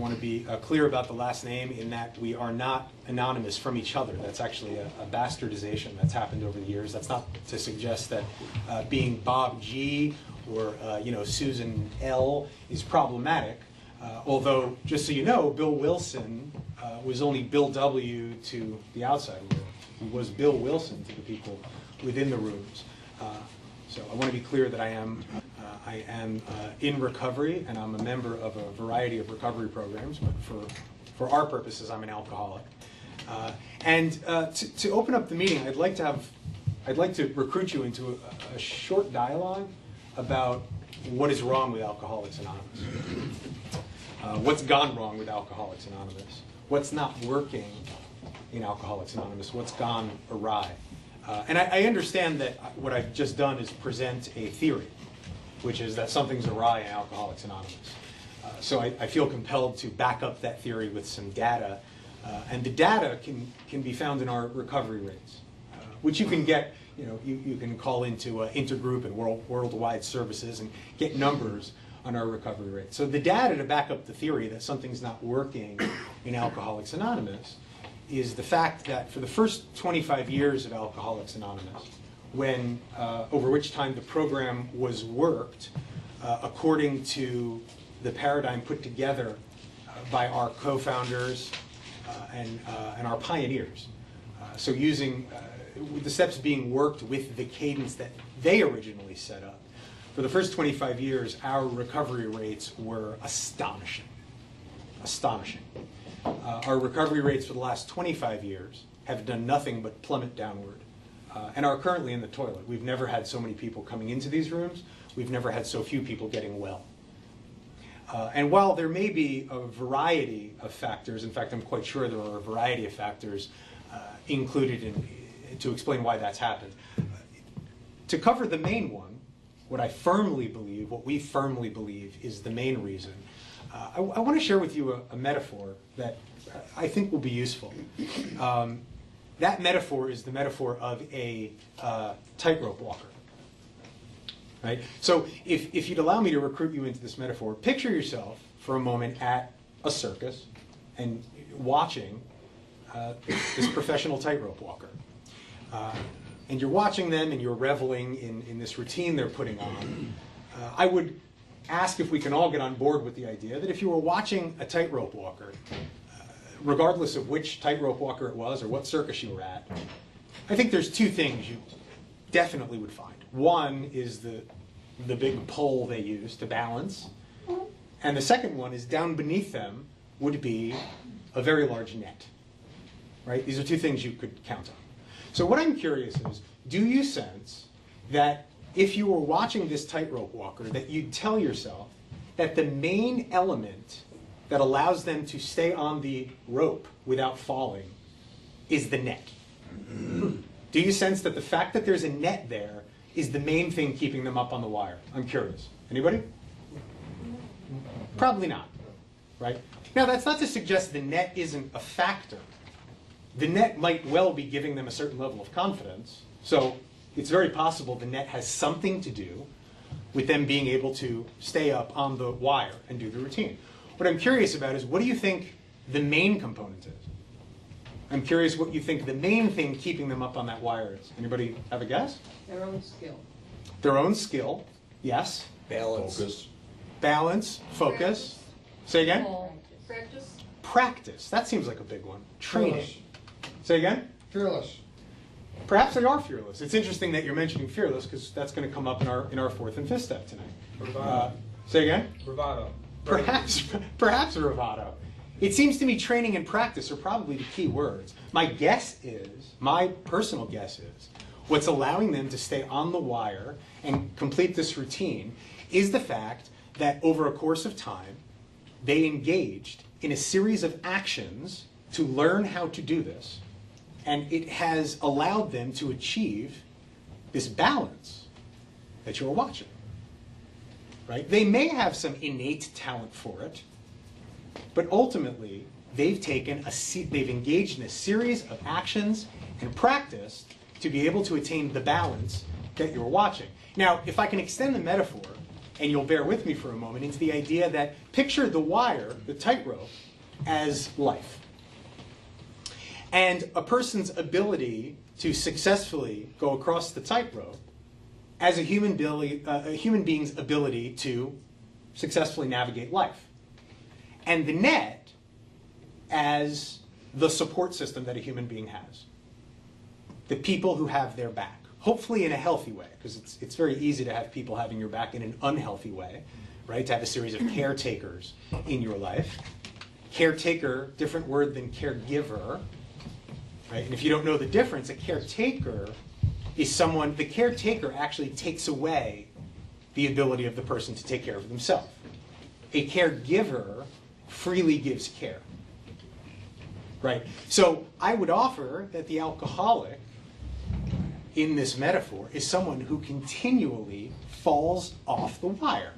want to be clear about the last name in that we are not anonymous from each other. That's actually a bastardization that's happened over the years. That's not to suggest that being Bob G or Susan L is problematic. Although, just so you know, Bill Wilson was only Bill W to the outside world. He was Bill Wilson to the people within the rooms. So I want to be clear that I am in recovery, and I'm a member of a variety of recovery programs, but for our purposes, I'm an alcoholic. To open up the meeting, I'd like to recruit you into a short dialogue about what is wrong with Alcoholics Anonymous. What's gone wrong with Alcoholics Anonymous? What's not working in Alcoholics Anonymous? What's gone awry? And I understand that what I've just done is present a theory, which is that something's awry in Alcoholics Anonymous. So I feel compelled to back up that theory with some data. And the data can be found in our recovery rates, which you can get, you can call into intergroup and worldwide services and get numbers on our recovery rate. So the data to back up the theory that something's not working in Alcoholics Anonymous is the fact that for the first 25 years of Alcoholics Anonymous, when over which time the program was worked according to the paradigm put together by our co-founders and our pioneers. So using the steps being worked with the cadence that they originally set up. For the first 25 years, our recovery rates were astonishing. Astonishing. Our recovery rates for the last 25 years have done nothing but plummet downward and are currently in the toilet. We've never had so many people coming into these rooms. We've never had so few people getting well. And while there may be a variety of factors, in fact, I'm quite sure there are a variety of factors included to explain why that's happened. To cover the main one, what we firmly believe is the main reason, I want to share with you a metaphor that I think will be useful. That metaphor is the metaphor of a tightrope walker. Right? So if you'd allow me to recruit you into this metaphor, picture yourself for a moment at a circus and watching this professional tightrope walker. And you're watching them and you're reveling in this routine they're putting on. I would ask if we can all get on board with the idea that if you were watching a tightrope walker, regardless of which tightrope walker it was or what circus you were at, I think there's two things you definitely would find. One is the big pole they use to balance, and the second one is down beneath them would be a very large net. Right? These are two things you could count on. So what I'm curious is, do you sense that if you were watching this tightrope walker, that you'd tell yourself that the main element that allows them to stay on the rope without falling is the net? Do you sense that the fact that there's a net there is the main thing keeping them up on the wire? I'm curious. Anybody? Probably not, right? Now, that's not to suggest the net isn't a factor. The net might well be giving them a certain level of confidence. So it's very possible the net has something to do with them being able to stay up on the wire and do the routine. What I'm curious about is, what do you think the main component is? I'm curious what you think the main thing keeping them up on that wire is. Anybody have a guess? Their own skill. Their own skill, yes. Balance. Focus. Balance, focus. Say again? Practice. Practice. That seems like a big one. Training. Fearless. Say again? Fearless. Perhaps they are fearless. It's interesting that you're mentioning fearless because that's going to come up in our fourth and fifth step tonight. Bravado. Say again? Bravado. Perhaps bravado. It seems to me training and practice are probably the key words. My personal guess is, what's allowing them to stay on the wire and complete this routine is the fact that over a course of time, they engaged in a series of actions to learn how to do this. And it has allowed them to achieve this balance that you're watching. Right? They may have some innate talent for it, but ultimately they've engaged in a series of actions and practice to be able to attain the balance that you're watching. Now, if I can extend the metaphor and you'll bear with me for a moment, into the idea that picture the wire, the tightrope, as life. And a person's ability to successfully go across the tightrope as a human being's ability to successfully navigate life. And the net as the support system that a human being has. The people who have their back. Hopefully in a healthy way, because it's very easy to have people having your back in an unhealthy way, right? To have a series of caretakers in your life. Caretaker, different word than caregiver, right? And if you don't know the difference, a caretaker is someone, the caretaker actually takes away the ability of the person to take care of themselves. A caregiver freely gives care, right? So I would offer that the alcoholic in this metaphor is someone who continually falls off the wire.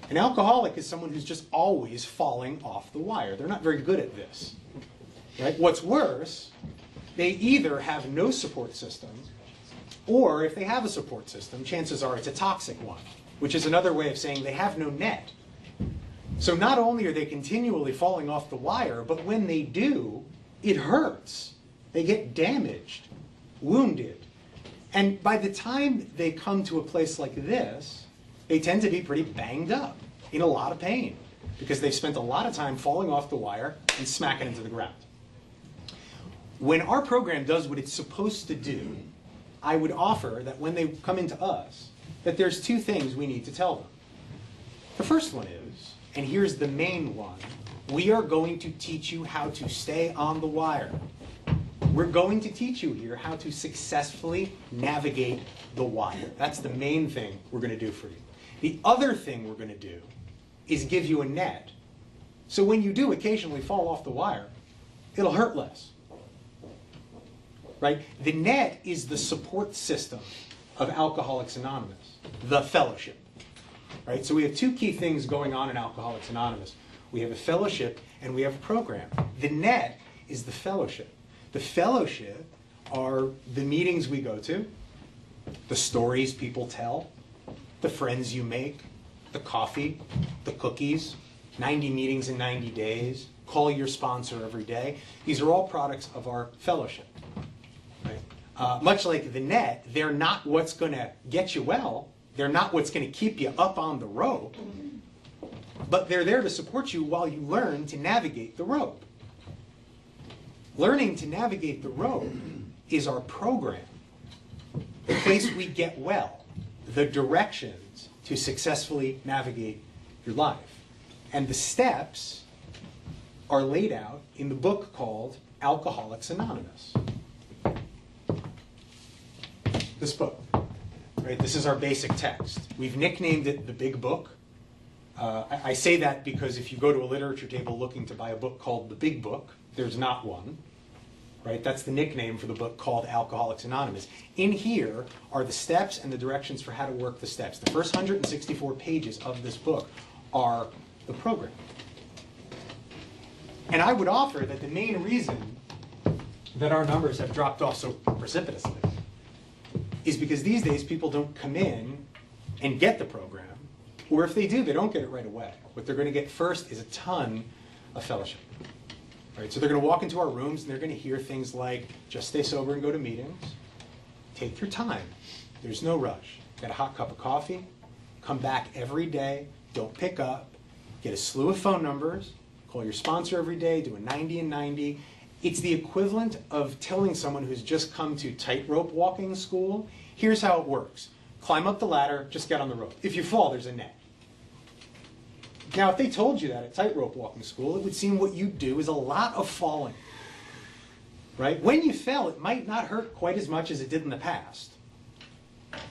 An alcoholic is someone who's just always falling off the wire. They're not very good at this, right? What's worse, they either have no support system, or if they have a support system, chances are it's a toxic one, which is another way of saying they have no net. So not only are they continually falling off the wire, but when they do, it hurts. They get damaged, wounded. And by the time they come to a place like this, they tend to be pretty banged up, in a lot of pain, because they've spent a lot of time falling off the wire and smacking into the ground. When our program does what it's supposed to do, I would offer that when they come into us, that there's two things we need to tell them. The first one is, and here's the main one, we are going to teach you how to stay on the wire. We're going to teach you here how to successfully navigate the wire. That's the main thing we're going to do for you. The other thing we're going to do is give you a net. So when you do occasionally fall off the wire, it'll hurt less. Right? The net is the support system of Alcoholics Anonymous, the fellowship. Right? So we have two key things going on in Alcoholics Anonymous. We have a fellowship and we have a program. The net is the fellowship. The fellowship are the meetings we go to, the stories people tell, the friends you make, the coffee, the cookies, 90 meetings in 90 days, call your sponsor every day. These are all products of our fellowship. Right? Much like the net, they're not what's going to get you well. They're not what's going to keep you up on the rope. But they're there to support you while you learn to navigate the rope. Learning to navigate the rope is our program. The place we get well. The directions to successfully navigate your life. And the steps are laid out in the book called Alcoholics Anonymous. This book. Right? This is our basic text. We've nicknamed it the Big Book. I say that because if you go to a literature table looking to buy a book called the Big Book, there's not one. Right? That's the nickname for the book called Alcoholics Anonymous. In here are the steps and the directions for how to work the steps. The first 164 pages of this book are the program. And I would offer that the main reason that our numbers have dropped off so precipitously is because these days people don't come in and get the program, or if they do, they don't get it right away. What they're going to get first is a ton of fellowship. Right? So they're going to walk into our rooms and they're going to hear things like, just stay sober and go to meetings. Take your time. There's no rush. Get a hot cup of coffee. Come back every day. Don't pick up. Get a slew of phone numbers. Call your sponsor every day. Do a 90 and 90. It's the equivalent of telling someone who's just come to tightrope walking school, here's how it works. Climb up the ladder, just get on the rope. If you fall, there's a net. Now, if they told you that at tightrope walking school, it would seem what you do is a lot of falling. Right? When you fell, it might not hurt quite as much as it did in the past.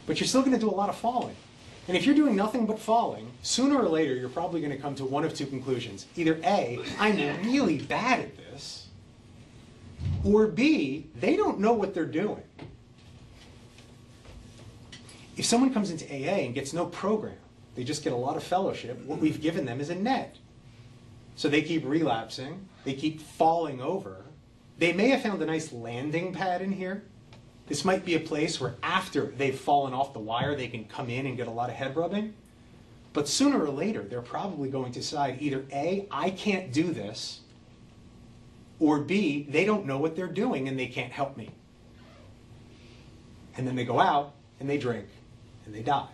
But you're still going to do a lot of falling. And if you're doing nothing but falling, sooner or later, you're probably going to come to one of two conclusions. Either A, I'm really bad at this, or B, they don't know what they're doing. If someone comes into AA and gets no program, they just get a lot of fellowship, what we've given them is a net. So they keep relapsing, they keep falling over. They may have found a nice landing pad in here. This might be a place where after they've fallen off the wire, they can come in and get a lot of head rubbing. But sooner or later, they're probably going to decide either A, I can't do this, or B, they don't know what they're doing and they can't help me. And then they go out and they drink and they die.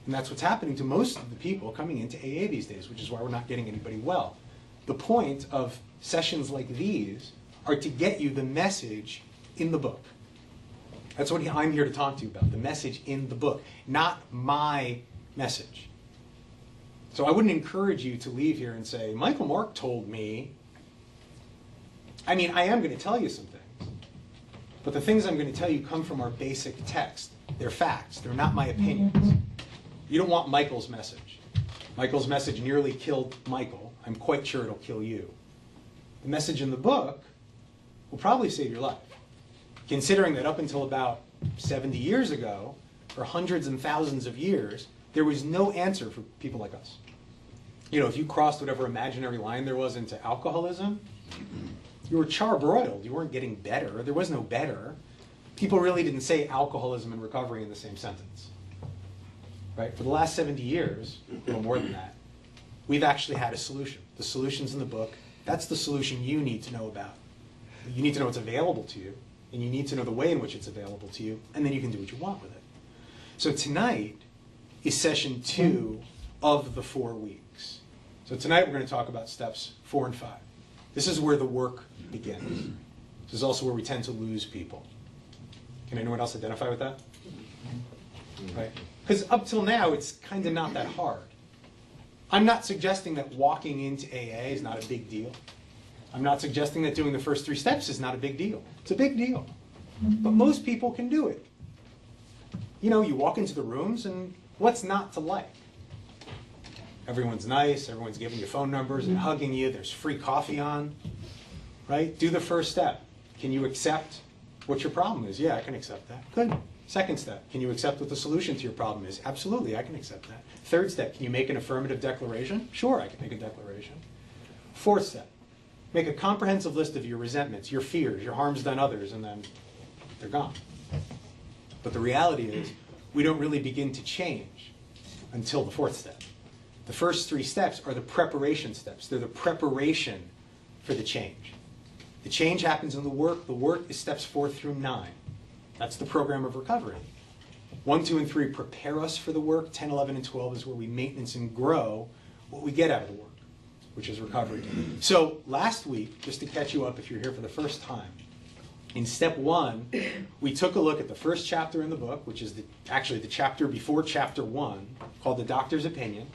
And that's what's happening to most of the people coming into AA these days, which is why we're not getting anybody well. The point of sessions like these are to get you the message in the book. That's what I'm here to talk to you about, the message in the book, not my message. So I wouldn't encourage you to leave here and say, Michael Mark told me. I mean, I am going to tell you some things, but the things I'm going to tell you come from our basic text. They're facts. They're not my opinions. You don't want Michael's message. Michael's message nearly killed Michael. I'm quite sure it'll kill you. The message in the book will probably save your life, considering that up until about 70 years ago, for hundreds and thousands of years, there was no answer for people like us. You know, if you crossed whatever imaginary line there was into alcoholism, you were charbroiled. You weren't getting better. There was no better. People really didn't say alcoholism and recovery in the same sentence. Right? For the last 70 years, a little more than that, we've actually had a solution. The solution's in the book. That's the solution you need to know about. You need to know what's available to you, and you need to know the way in which it's available to you, and then you can do what you want with it. So tonight is session 2 of the 4 weeks. So tonight we're going to talk about steps 4 and 5. This is where the work begins. This is also where we tend to lose people. Can anyone else identify with that? Right? Because up till now, it's kind of not that hard. I'm not suggesting that walking into AA is not a big deal. I'm not suggesting that doing the first 3 steps is not a big deal. It's a big deal. But most people can do it. You know, you walk into the rooms, and what's not to like? Everyone's nice, everyone's giving you phone numbers and hugging you, there's free coffee on, right? Do the first step. Can you accept what your problem is? Yeah, I can accept that. Good. Second step, can you accept what the solution to your problem is? Absolutely, I can accept that. Third step, can you make an affirmative declaration? Sure, I can make a declaration. Fourth step, make a comprehensive list of your resentments, your fears, your harms done others, and then they're gone. But the reality is, we don't really begin to change until the 4th step. The first 3 steps are the preparation steps. They're the preparation for the change. The change happens in the work. The work is steps 4 through 9. That's the program of recovery. 1, 2, and 3 prepare us for the work. 10, 11, and 12 is where we maintenance and grow what we get out of the work, which is recovery. So last week, just to catch you up if you're here for the first time, in step 1, we took a look at the first chapter in the book, which is actually the chapter before chapter 1, called The Doctor's Opinion,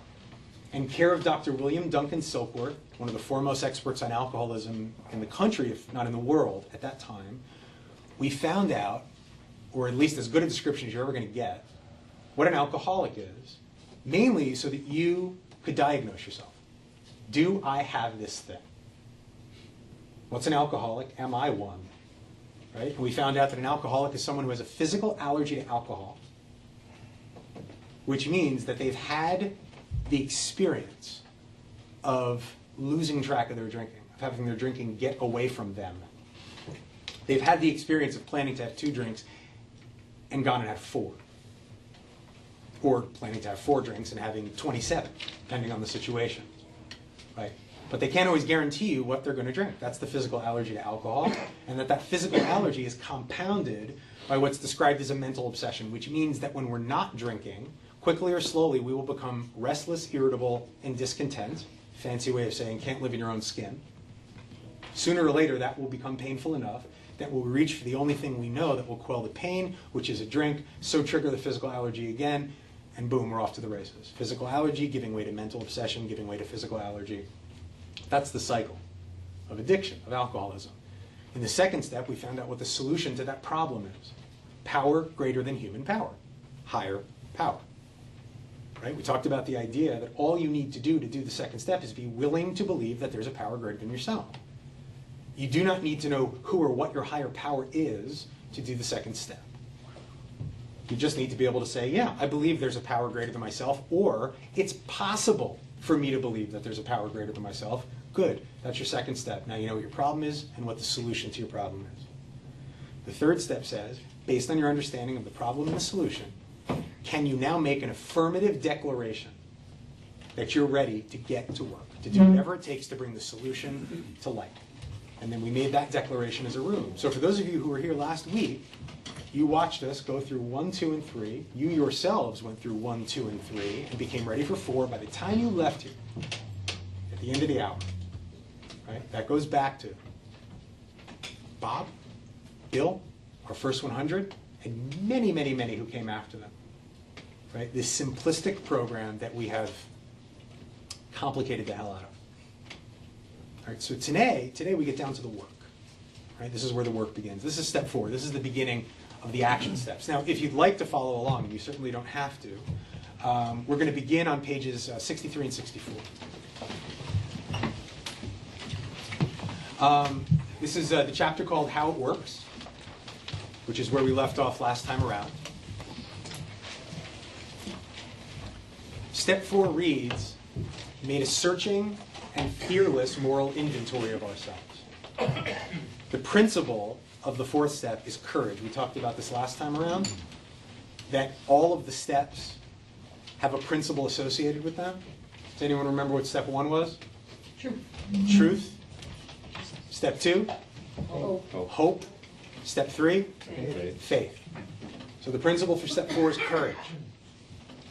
and care of Dr. William Duncan Silkworth, one of the foremost experts on alcoholism in the country, if not in the world at that time. We found out, or at least as good a description as you're ever going to get, what an alcoholic is, mainly so that you could diagnose yourself. Do I have this thing? What's an alcoholic? Am I one? Right? And we found out that an alcoholic is someone who has a physical allergy to alcohol, which means that they've had the experience of losing track of their drinking, of having their drinking get away from them. They've had the experience of planning to have 2 drinks and gone and had 4. Or planning to have 4 drinks and having 27, depending on the situation. Right? But they can't always guarantee you what they're going to drink. That's the physical allergy to alcohol. And that physical allergy is compounded by what's described as a mental obsession, which means that when we're not drinking, quickly or slowly, we will become restless, irritable, and discontent. Fancy way of saying can't live in your own skin. Sooner or later, that will become painful enough that we'll reach for the only thing we know that will quell the pain, which is a drink, so trigger the physical allergy again, and boom, we're off to the races. Physical allergy giving way to mental obsession, giving way to physical allergy. That's the cycle of addiction, of alcoholism. In the second step, we found out what the solution to that problem is. Power greater than human power. Higher power. Right? We talked about the idea that all you need to do the second step is be willing to believe that there's a power greater than yourself. You do not need to know who or what your higher power is to do the second step. You just need to be able to say, yeah, I believe there's a power greater than myself, or it's possible for me to believe that there's a power greater than myself. Good. That's your second step. Now you know what your problem is and what the solution to your problem is. The third step says, based on your understanding of the problem and the solution, can you now make an affirmative declaration that you're ready to get to work, to do whatever it takes to bring the solution to light. And then we made that declaration as a room. So for those of you who were here last week, you watched us go through 1, 2, and 3. You yourselves went through 1, 2, and 3 and became ready for 4 by the time you left here at the end of the hour. Right? That goes back to Bob, Bill, our first 100, and many, many, many who came after them. Right? This simplistic program that we have complicated the hell out of. All right, so today we get down to the work. Right? This is where the work begins. This is step 4. This is the beginning of the action steps. Now, if you'd like to follow along, and you certainly don't have to, we're going to begin on pages 63 and 64. This is the chapter called How It Works, which is where we left off last time around. Step 4 reads, made a searching and fearless moral inventory of ourselves. The principle of the 4th step is courage. We talked about this last time around, that all of the steps have a principle associated with them. Does anyone remember what step 1 was? Truth. Truth. Step 2? Hope. Hope. Step 3? Faith. Faith. So the principle for step 4 is courage.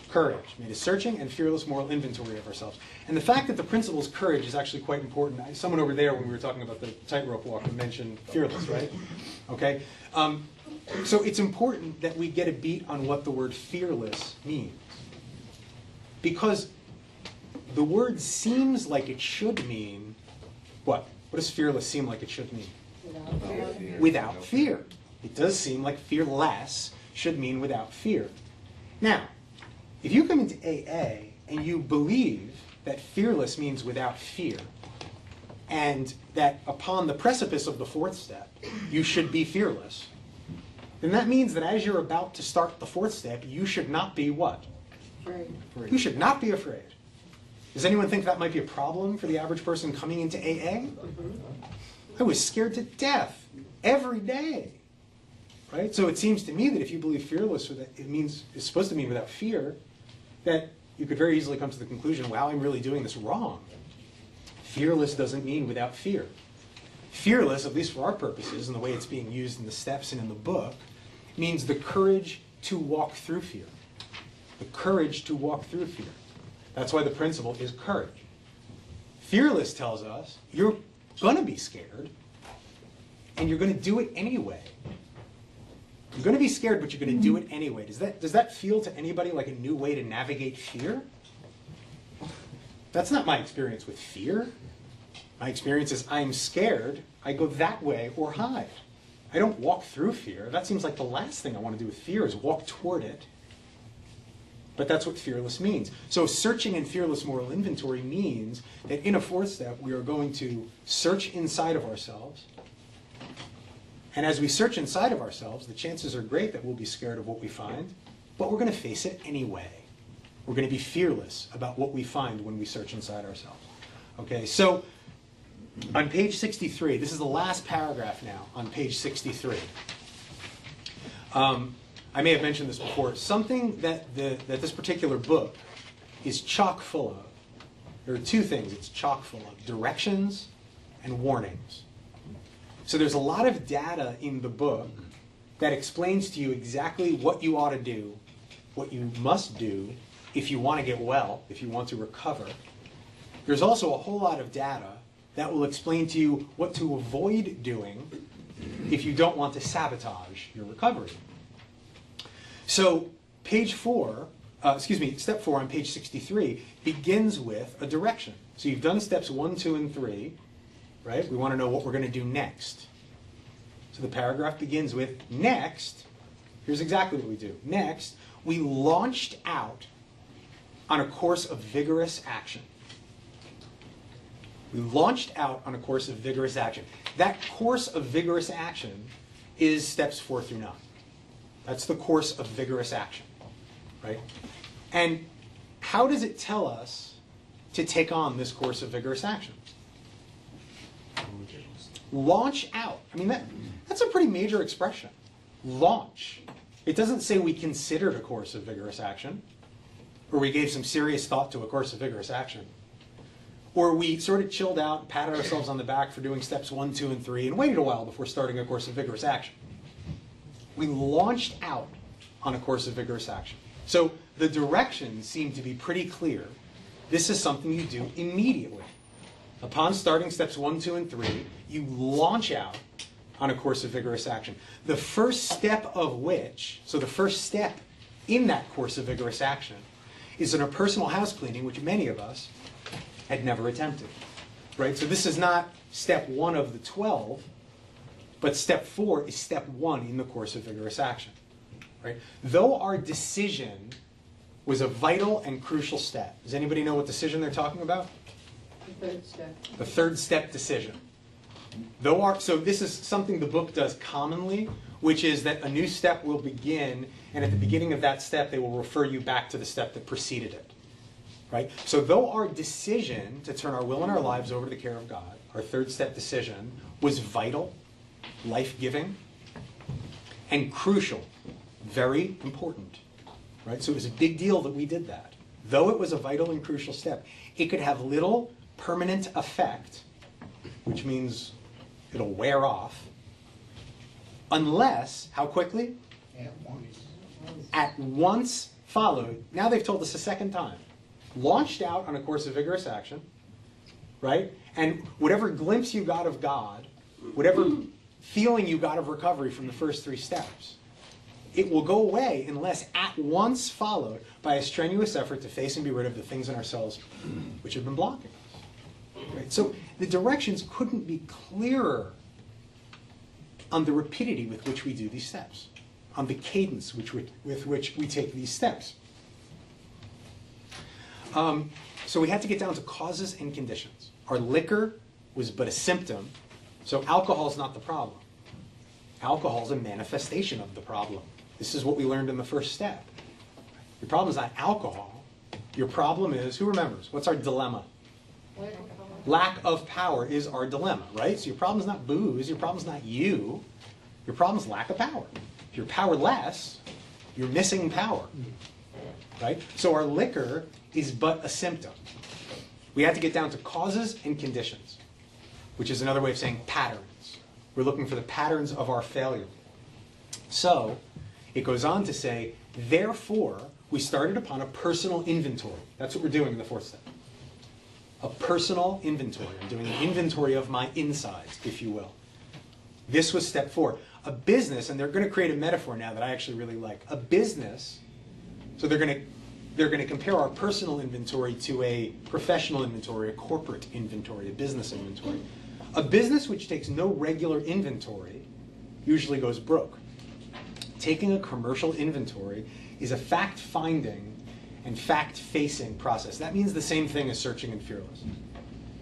Courage. Made a searching and fearless moral inventory of ourselves. And the fact that the principle is courage is actually quite important. Someone over there, when we were talking about the tightrope walk, mentioned fearless, right? Okay? So it's important that we get a beat on what the word fearless means. Because the word seems like it should mean what? What does fearless seem like it should mean? Without fear. Without fear. It does seem like fearless should mean without fear. Now, if you come into AA and you believe that fearless means without fear, and that upon the precipice of the 4th step, you should be fearless, then that means that as you're about to start the 4th step, you should not be what? Afraid. You should not be afraid. Does anyone think that might be a problem for the average person coming into AA? I was scared to death every day. Right? So it seems to me that if you believe fearless, or that it's supposed to mean without fear, that you could very easily come to the conclusion, wow, I'm really doing this wrong. Fearless doesn't mean without fear. Fearless, at least for our purposes, and the way it's being used in the steps and in the book, means the courage to walk through fear. The courage to walk through fear. That's why the principle is courage. Fearless tells us you're going to be scared, and you're going to do it anyway. You're going to be scared, but you're going to do it anyway. Does that feel to anybody like a new way to navigate fear? That's not my experience with fear. My experience is I'm scared, I go that way or hide. I don't walk through fear. That seems like the last thing I want to do with fear is walk toward it. But that's what fearless means. So searching and fearless moral inventory means that in a 4th step, we are going to search inside of ourselves. And as we search inside of ourselves, the chances are great that we'll be scared of what we find, but we're going to face it anyway. We're going to be fearless about what we find when we search inside ourselves. Okay, so on page 63, this is the last paragraph now on page 63. I may have mentioned this before. Something that this particular book is chock full of, there are 2 things it's chock full of: directions and warnings. So there's a lot of data in the book that explains to you exactly what you ought to do, what you must do if you want to get well, if you want to recover. There's also a whole lot of data that will explain to you what to avoid doing if you don't want to sabotage your recovery. So step 4 on page 63 begins with a direction. So you've done steps 1, 2, and 3. Right? We want to know what we're going to do next. So the paragraph begins with, next, here's exactly what we do. Next, we launched out on a course of vigorous action. We launched out on a course of vigorous action. That course of vigorous action is steps 4 through 9. That's the course of vigorous action. Right? And how does it tell us to take on this course of vigorous action? Launch out. I mean, that's a pretty major expression. Launch. It doesn't say we considered a course of vigorous action, or we gave some serious thought to a course of vigorous action, or we sort of chilled out, patted ourselves on the back for doing steps 1, 2, and 3, and waited a while before starting a course of vigorous action. We launched out on a course of vigorous action. So the directions seem to be pretty clear. This is something you do immediately. Upon starting steps 1, 2, and 3, you launch out on a course of vigorous action. The first step of which, so the first step in that course of vigorous action, is in a personal house cleaning, which many of us had never attempted. Right? So this is not step 1 of the 12, but step 4 is step 1 in the course of vigorous action. Right? Though our decision was a vital and crucial step. Does anybody know what decision they're talking about? The third step. The third step decision. So this is something the book does commonly, which is that a new step will begin, and at the beginning of that step, they will refer you back to the step that preceded it. Right? So though our decision to turn our will and our lives over to the care of God, our third step decision, was vital, life-giving, and crucial, very important. Right? So it was a big deal that we did that. Though it was a vital and crucial step, it could have little permanent effect, which means it'll wear off, unless, how quickly? At once followed. Now they've told us a second time. Launched out on a course of vigorous action, right? And whatever glimpse you got of God, whatever feeling you got of recovery from the first 3 steps, it will go away unless at once followed by a strenuous effort to face and be rid of the things in ourselves which have been blocking us. Right? So the directions couldn't be clearer on the rapidity with which we do these steps, on the cadence with which we take these steps. So we had to get down to causes and conditions. Our liquor was but a symptom, so alcohol is not the problem. Alcohol is a manifestation of the problem. This is what we learned in the first step. Your problem is not alcohol. Your problem is, who remembers? What's our dilemma? Lack of power is our dilemma, right? So your problem is not booze. Your problem is not you. Your problem is lack of power. If you're powerless, you're missing power, right? So our liquor is but a symptom. We had to get down to causes and conditions, which is another way of saying patterns. We're looking for the patterns of our failure. So it goes on to say, therefore, we started upon a personal inventory. That's what we're doing in the 4th step. A personal inventory. I'm doing an inventory of my insides, if you will. This was step 4. A business, and they're going to create a metaphor now that I actually really like. A business, so they're going to compare our personal inventory to a professional inventory, a corporate inventory, a business inventory. A business which takes no regular inventory usually goes broke. Taking a commercial inventory is a fact-finding and fact-facing process. That means the same thing as searching and fearless.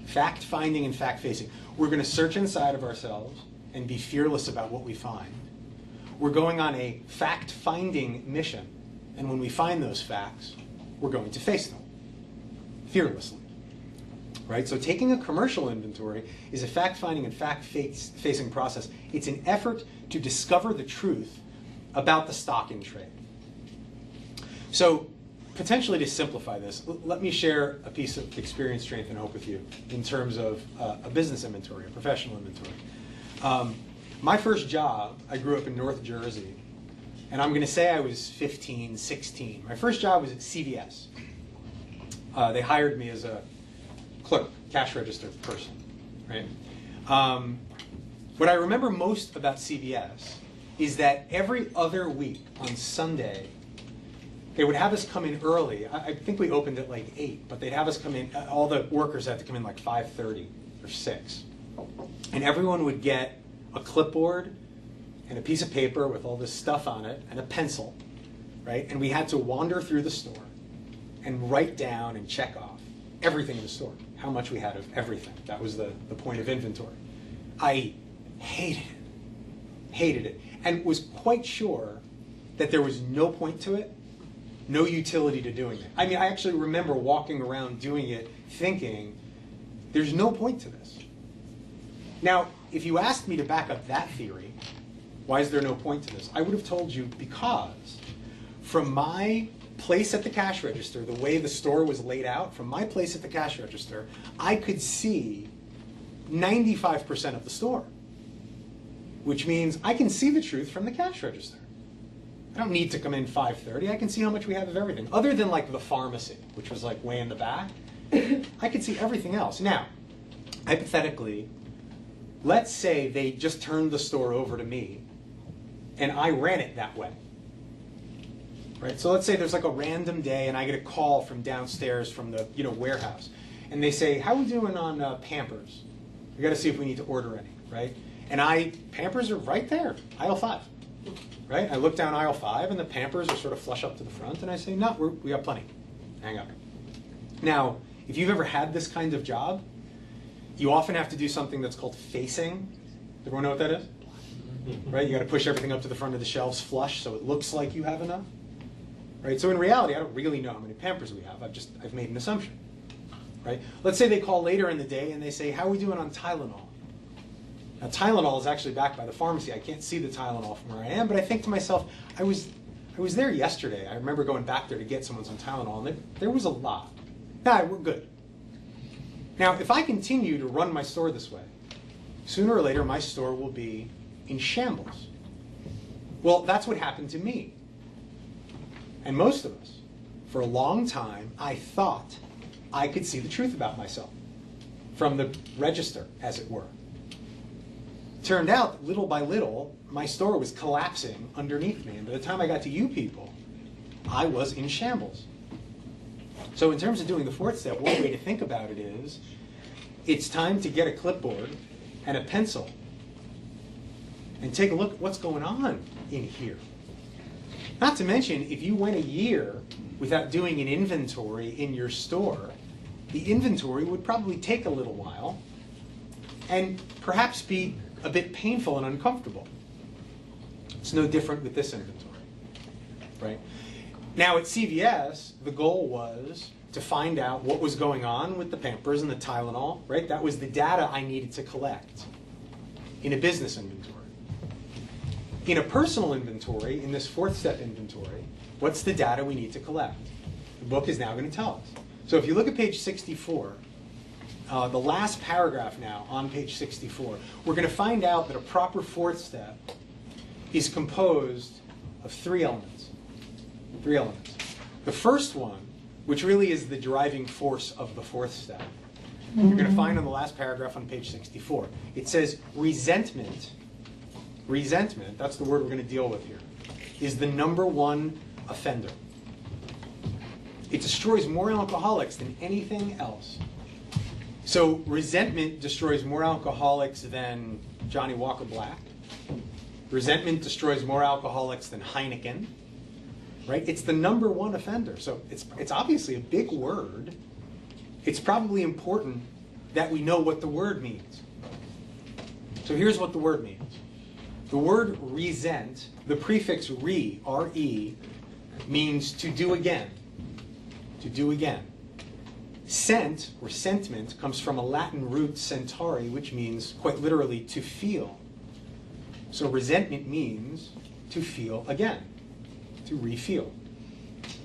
Fact-finding and fact-facing. We're going to search inside of ourselves and be fearless about what we find. We're going on a fact-finding mission, and when we find those facts, we're going to face them fearlessly. Right? So taking a commercial inventory is a fact-finding and fact-facing process. It's an effort to discover the truth about the stock in trade. So potentially to simplify this, let me share a piece of experience, strength, and hope with you in terms of a business inventory, a professional inventory. My first job, I grew up in North Jersey, and I'm going to say I was 15, 16. My first job was at CVS. They hired me as a clerk, cash register person, right? What I remember most about CVS is that every other week on Sunday, they would have us come in early. I think we opened at like 8, but they'd have us come in, all the workers had to come in like 5:30 or 6. And everyone would get a clipboard and a piece of paper with all this stuff on it and a pencil, right? And we had to wander through the store and write down and check off everything in the store, how much we had of everything. That was the point of inventory. I hated it, and was quite sure that there was no point to it, no utility to doing it. I mean, I actually remember walking around doing it thinking, there's no point to this. Now, if you asked me to back up that theory, Why is there no point to this? I would have told you because from my place at the cash register, the way the store was laid out, from my place at the cash register, I could see 95% of the store, which means I can see the truth from the cash register. I don't need to come in 5:30. I can see how much we have of everything. Other than like the pharmacy, which was like way in the back, I could see everything else. Now, hypothetically, let's say they just turned the store over to me and I ran it that way. Right? So let's say there's like a random day and I get a call from downstairs from the warehouse. And they say, how are we doing on Pampers? We got to see if we need to order any, right? And Pampers are right there, aisle 5. Right? I look down aisle 5 and the Pampers are sort of flush up to the front and I say, no, we got plenty. Hang up. Now, if you've ever had this kind of job, you often have to do something that's called facing. Everyone know what that is? Right? You got to push everything up to the front of the shelves flush so it looks like you have enough. Right? So in reality, I don't really know how many Pampers we have. I've made an assumption. Right? Let's say they call later in the day and they say, how are we doing on Tylenol? Now, Tylenol is actually backed by the pharmacy. I can't see the Tylenol from where I am, but I think to myself, I was there yesterday. I remember going back there to get someone some Tylenol, and there was a lot. Nah, we're good. Now, if I continue to run my store this way, sooner or later my store will be in shambles. Well, that's what happened to me. And most of us, for a long time, I thought I could see the truth about myself from the register, as it were. Turned out, little by little, my store was collapsing underneath me. And by the time I got to you people, I was in shambles. So in terms of doing the fourth step, one way to think about it is, it's time to get a clipboard and a pencil and take a look at what's going on in here. Not to mention, if you went a year without doing an inventory in your store, the inventory would probably take a little while and perhaps be a bit painful and uncomfortable. It's no different with this inventory, right? Now at CVS, the goal was to find out what was going on with the Pampers and the Tylenol, right? That was the data I needed to collect in a business inventory. In a personal inventory, in this fourth step inventory, what's the data we need to collect? The book is now going to tell us. So if you look at page 64, the last paragraph now on page 64, we're going to find out that a proper fourth step is composed of 3 elements. 3 elements. The first one, which really is the driving force of the fourth step, you're going to find on the last paragraph on page 64. It says resentment. Resentment, that's the word we're going to deal with here, is the #1 offender. It destroys more alcoholics than anything else. So resentment destroys more alcoholics than Johnny Walker Black. Resentment destroys more alcoholics than Heineken. Right? It's the #1 offender. So it's obviously a big word. It's probably important that we know what the word means. So here's what the word means. The word resent, the prefix re, R-E, means to do again. To do again. Sent, or sentiment, comes from a Latin root sentari, which means, quite literally, to feel. So resentment means to feel again, to re-feel.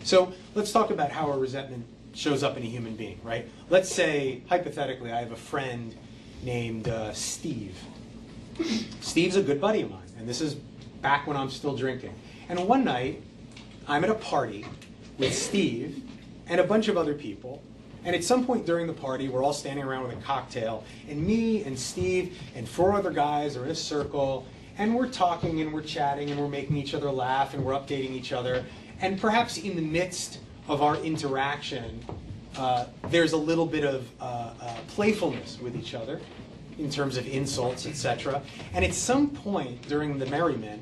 So let's talk about how a resentment shows up in a human being, right? Let's say, hypothetically, I have a friend named Steve. Steve's a good buddy of mine, and this is back when I'm still drinking. And one night, I'm at a party with Steve and a bunch of other people, and at some point during the party, we're all standing around with a cocktail, and me and Steve and 4 other guys are in a circle, and we're talking and we're chatting and we're making each other laugh and we're updating each other. And perhaps in the midst of our interaction, there's a little bit of playfulness with each other in terms of insults, etc. And at some point during the merriment,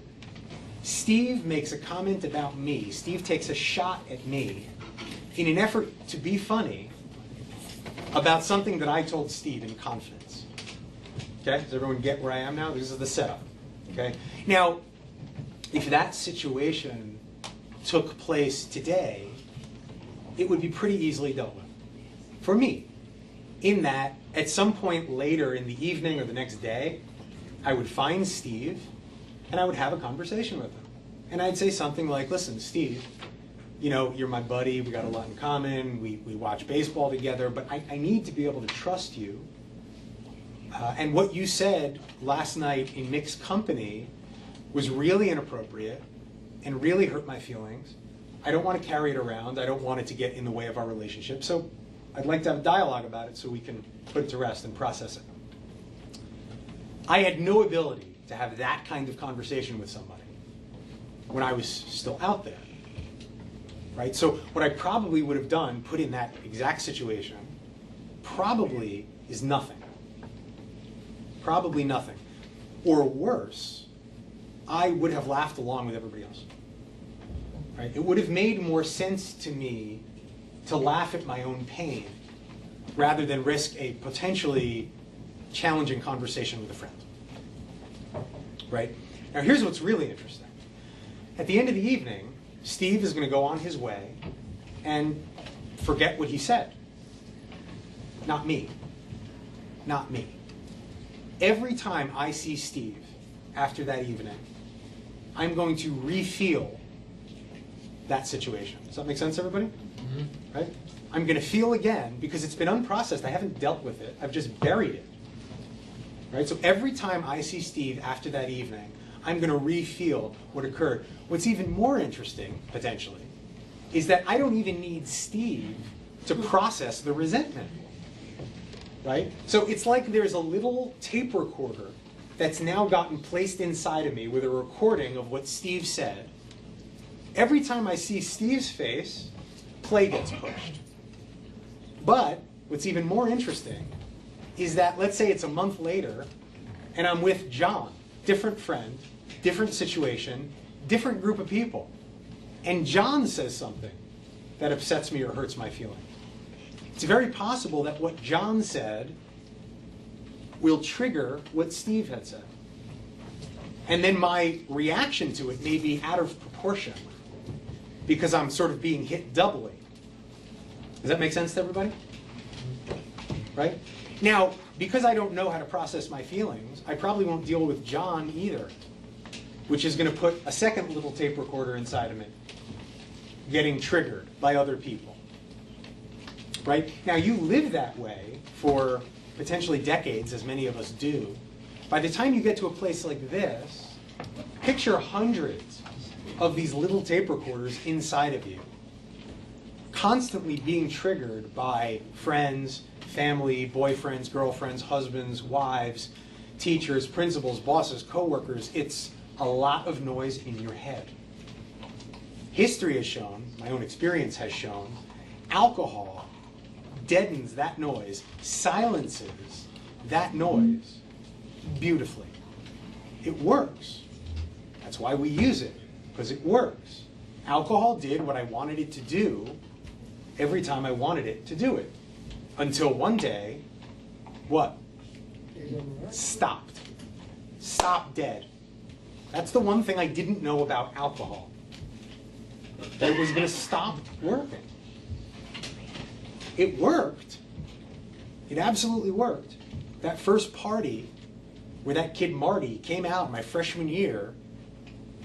Steve makes a comment about me. Steve takes a shot at me in an effort to be funny about something that I told Steve in confidence. Okay, does everyone get where I am now? This is the setup. Okay, now, if that situation took place today, it would be pretty easily dealt with for me. In that, at some point later in the evening or the next day, I would find Steve, and I would have a conversation with him. And I'd say something like, listen, Steve, you know, you're my buddy, we got a lot in common, we watch baseball together, but I need to be able to trust you. And what you said last night in mixed company was really inappropriate and really hurt my feelings. I don't want to carry it around. I don't want it to get in the way of our relationship. So I'd like to have a dialogue about it so we can put it to rest and process it. I had no ability to have that kind of conversation with somebody when I was still out there. Right? So what I probably would have done, put in that exact situation, probably is nothing. Probably nothing. Or worse, I would have laughed along with everybody else. Right? It would have made more sense to me to laugh at my own pain rather than risk a potentially challenging conversation with a friend. Right? Now here's what's really interesting. At the end of the evening, Steve is going to go on his way and forget what he said. Not me. Not me. Every time I see Steve after that evening, I'm going to re-feel that situation. Does that make sense, everybody? Mm-hmm. Right? I'm going to feel again because it's been unprocessed. I haven't dealt with it. I've just buried it. Right? So every time I see Steve after that evening, I'm going to re-feel what occurred. What's even more interesting, potentially, is that I don't even need Steve to process the resentment. Right? So it's like there's a little tape recorder that's now gotten placed inside of me with a recording of what Steve said. Every time I see Steve's face, play gets pushed. But what's even more interesting is that, let's say it's a month later, and I'm with John, different friend, different situation, different group of people. And John says something that upsets me or hurts my feelings. It's very possible that what John said will trigger what Steve had said. And then my reaction to it may be out of proportion because I'm sort of being hit doubly. Does that make sense to everybody? Right? Now, because I don't know how to process my feelings, I probably won't deal with John either, which is going to put a second little tape recorder inside of me, getting triggered by other people. Right? Now, you live that way for potentially decades, as many of us do. By the time you get to a place like this, picture hundreds of these little tape recorders inside of you, constantly being triggered by friends, family, boyfriends, girlfriends, husbands, wives, teachers, principals, bosses, coworkers. It's a lot of noise in your head. History has shown, my own experience has shown, alcohol deadens that noise, silences that noise beautifully. It works. That's why we use it, because it works. Alcohol did what I wanted it to do every time I wanted it to do it. Until one day, what? Stopped. Stopped dead. That's the one thing I didn't know about alcohol. That it was going to stop working. It worked. It absolutely worked. That first party where that kid Marty came out my freshman year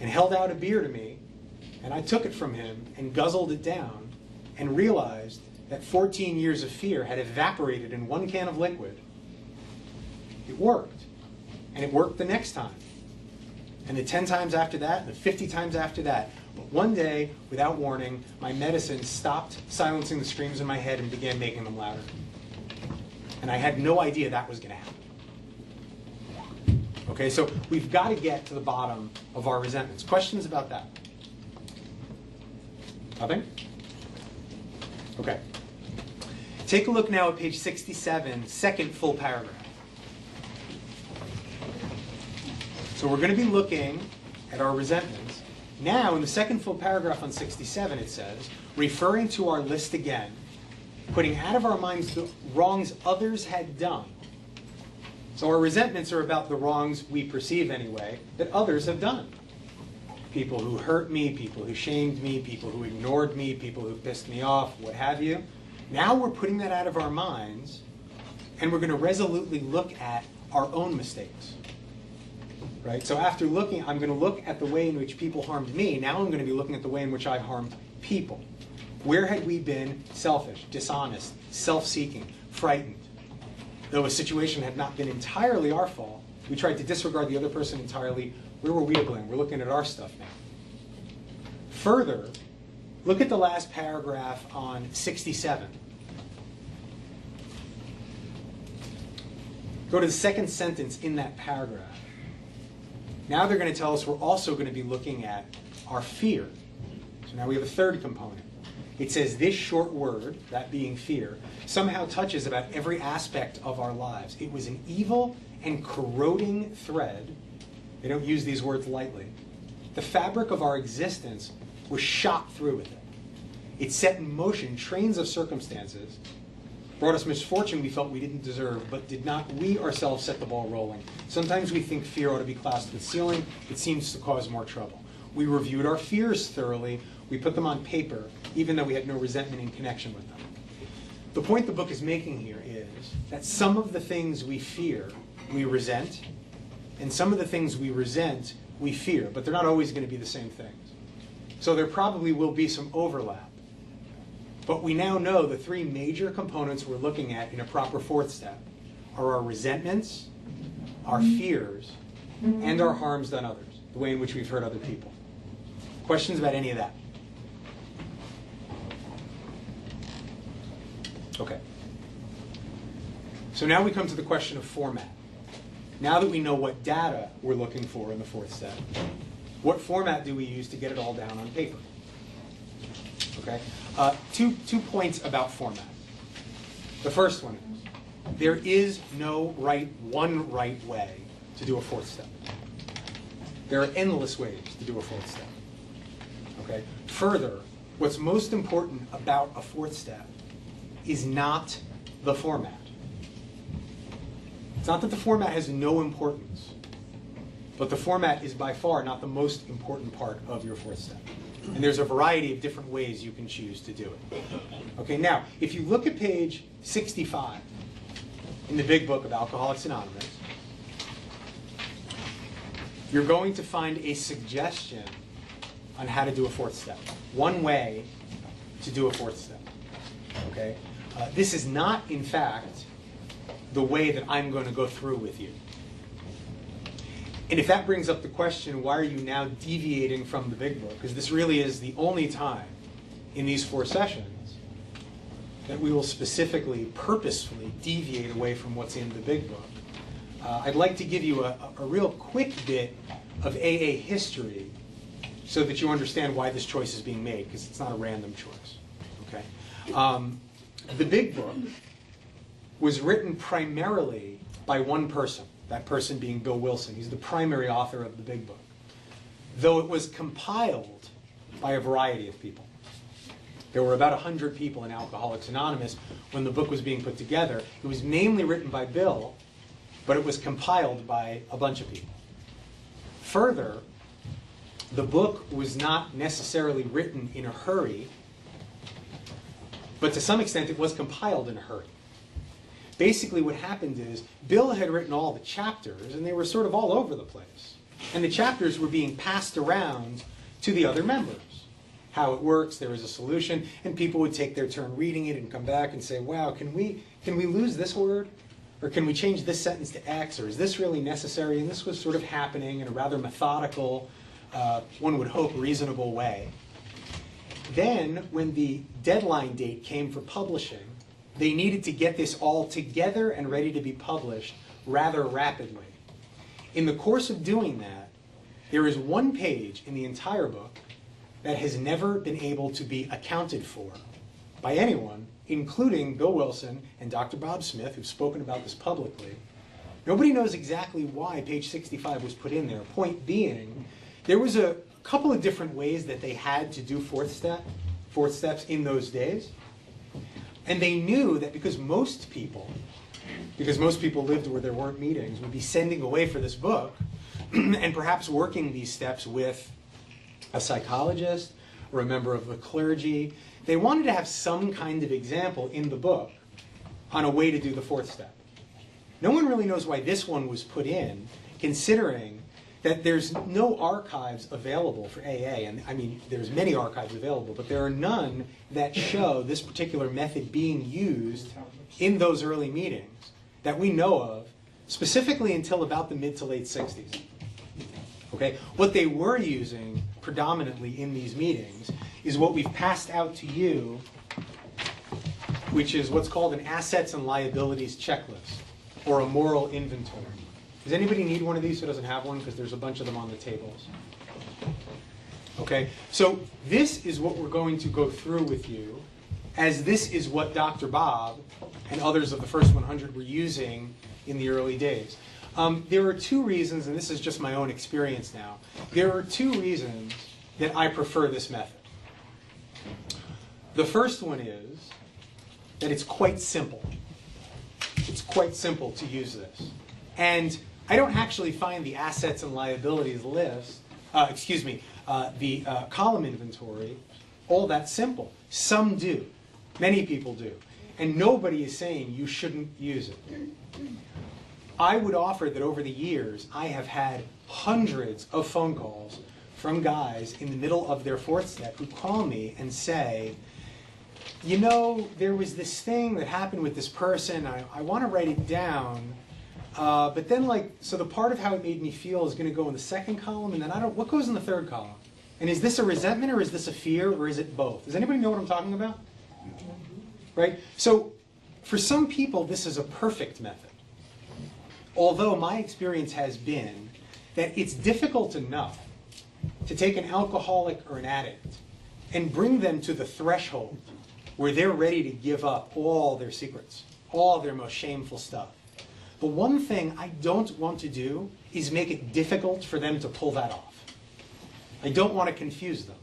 and held out a beer to me, and I took it from him and guzzled it down and realized that 14 years of fear had evaporated in one can of liquid. It worked. And it worked the next time. And the 10 times after that, and the 50 times after that. But one day, without warning, my medicine stopped silencing the screams in my head and began making them louder. And I had no idea that was going to happen. Okay, so we've got to get to the bottom of our resentments. Questions about that? Nothing? Okay. Take a look now at page 67, second full paragraph. So we're going to be looking at our resentments. Now, in the second full paragraph on 67, it says, referring to our list again, putting out of our minds the wrongs others had done. So our resentments are about the wrongs we perceive anyway, that others have done. People who hurt me, people who shamed me, people who ignored me, people who pissed me off, what have you. Now we're putting that out of our minds, and we're going to resolutely look at our own mistakes. right? So after looking, I'm going to look at the way in which people harmed me. Now I'm going to be looking at the way in which I harmed people. Where had we been selfish, dishonest, self-seeking, frightened? Though a situation had not been entirely our fault, we tried to disregard the other person entirely. Where were we to blame? We're looking at our stuff now. Further, look at the last paragraph on 67. Go to the second sentence in that paragraph. Now they're going to tell us we're also going to be looking at our fear. So now we have a third component. It says this short word, that being fear, somehow touches about every aspect of our lives. It was an evil and corroding thread. They don't use these words lightly. The fabric of our existence was shot through with it. It set in motion trains of circumstances, brought us misfortune we felt we didn't deserve, but did not we ourselves set the ball rolling. Sometimes we think fear ought to be classed with ceiling. It seems to cause more trouble. We reviewed our fears thoroughly. We put them on paper, even though we had no resentment in connection with them. The point the book is making here is that some of the things we fear, we resent, and some of the things we resent, we fear, but they're not always going to be the same things. So there probably will be some overlap. But we now know the three major components we're looking at in a proper fourth step are our resentments, our fears, and our harms done others, the way in which we've hurt other people. Questions about any of that? Okay. So now we come to the question of format. Now that we know what data we're looking for in the fourth step, what format do we use to get it all down on paper? Okay. Two points about format. The first one is, there is no one right way to do a fourth step. There are endless ways to do a fourth step. Okay. Further, what's most important about a fourth step is not the format. It's not that the format has no importance, but the format is by far not the most important part of your fourth step. And there's a variety of different ways you can choose to do it. Okay, now, if you look at page 65 in the big book of Alcoholics Anonymous, you're going to find a suggestion on how to do a fourth step. One way to do a fourth step. Okay? This is not, in fact, the way that I'm going to go through with you. And if that brings up the question, why are you now deviating from the big book? Because this really is the only time in these 4 sessions that we will specifically, purposefully deviate away from what's in the big book. I'd like to give you a real quick bit of AA history so that you understand why this choice is being made, because it's not a random choice. Okay? The big book was written primarily by one person, that person being Bill Wilson. He's the primary author of the big book, though it was compiled by a variety of people. There were about 100 people in Alcoholics Anonymous when the book was being put together. It was mainly written by Bill, but it was compiled by a bunch of people. Further, the book was not necessarily written in a hurry, but to some extent it was compiled in a hurry. Basically what happened is Bill had written all the chapters, and they were sort of all over the place. And the chapters were being passed around to the other members. How it works, there was a solution, and people would take their turn reading it and come back and say, wow, can we lose this word? Or can we change this sentence to X? Or is this really necessary? And this was sort of happening in a rather methodical, one would hope, reasonable way. Then, when the deadline date came for publishing, they needed to get this all together and ready to be published rather rapidly. In the course of doing that, there is one page in the entire book that has never been able to be accounted for by anyone, including Bill Wilson and Dr. Bob Smith, who've spoken about this publicly. Nobody knows exactly why page 65 was put in there. Point being, there was a couple of different ways that they had to do fourth steps in those days. And they knew that because most people lived where there weren't meetings, would be sending away for this book and perhaps working these steps with a psychologist or a member of the clergy. They wanted to have some kind of example in the book on a way to do the fourth step. No one really knows why this one was put in, considering that there's no archives available for AA, and I mean, there's many archives available, but there are none that show this particular method being used in those early meetings that we know of, specifically until about the mid to late 60s. Okay? What they were using predominantly in these meetings is what we've passed out to you, which is what's called an assets and liabilities checklist, or a moral inventory. Does anybody need one of these who doesn't have one? Because there's a bunch of them on the tables. Okay, so this is what we're going to go through with you, as this is what Dr. Bob and others of the first 100 were using in the early days. There are two reasons, and this is just my own experience now, there are two reasons that I prefer this method. The first one is that it's quite simple. It's quite simple to use this. And I don't actually find the assets and liabilities list, the column inventory, all that simple. Some do. Many people do. And nobody is saying you shouldn't use it. I would offer that over the years, I have had hundreds of phone calls from guys in the middle of their fourth step who call me and say, you know, there was this thing that happened with this person. I want to write it down. But then, so the part of how it made me feel is going to go in the second column, and then what goes in the third column? And is this a resentment, or is this a fear, or is it both? Does anybody know what I'm talking about? Right? So, for some people, this is a perfect method. Although my experience has been that it's difficult enough to take an alcoholic or an addict and bring them to the threshold where they're ready to give up all their secrets, all their most shameful stuff. The one thing I don't want to do is make it difficult for them to pull that off. I don't want to confuse them.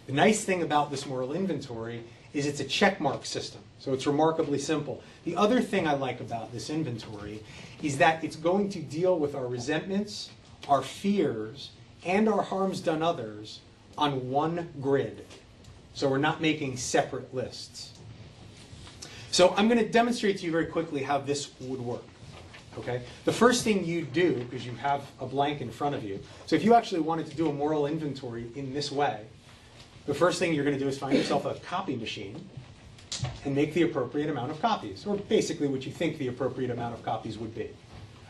The nice thing about this moral inventory is it's a checkmark system, so it's remarkably simple. The other thing I like about this inventory is that it's going to deal with our resentments, our fears, and our harms done others on one grid. So we're not making separate lists. So I'm going to demonstrate to you very quickly how this would work. Okay? The first thing you do, because you have a blank in front of you, so if you actually wanted to do a moral inventory in this way, the first thing you're going to do is find yourself a copy machine and make the appropriate amount of copies, or basically what you think the appropriate amount of copies would be.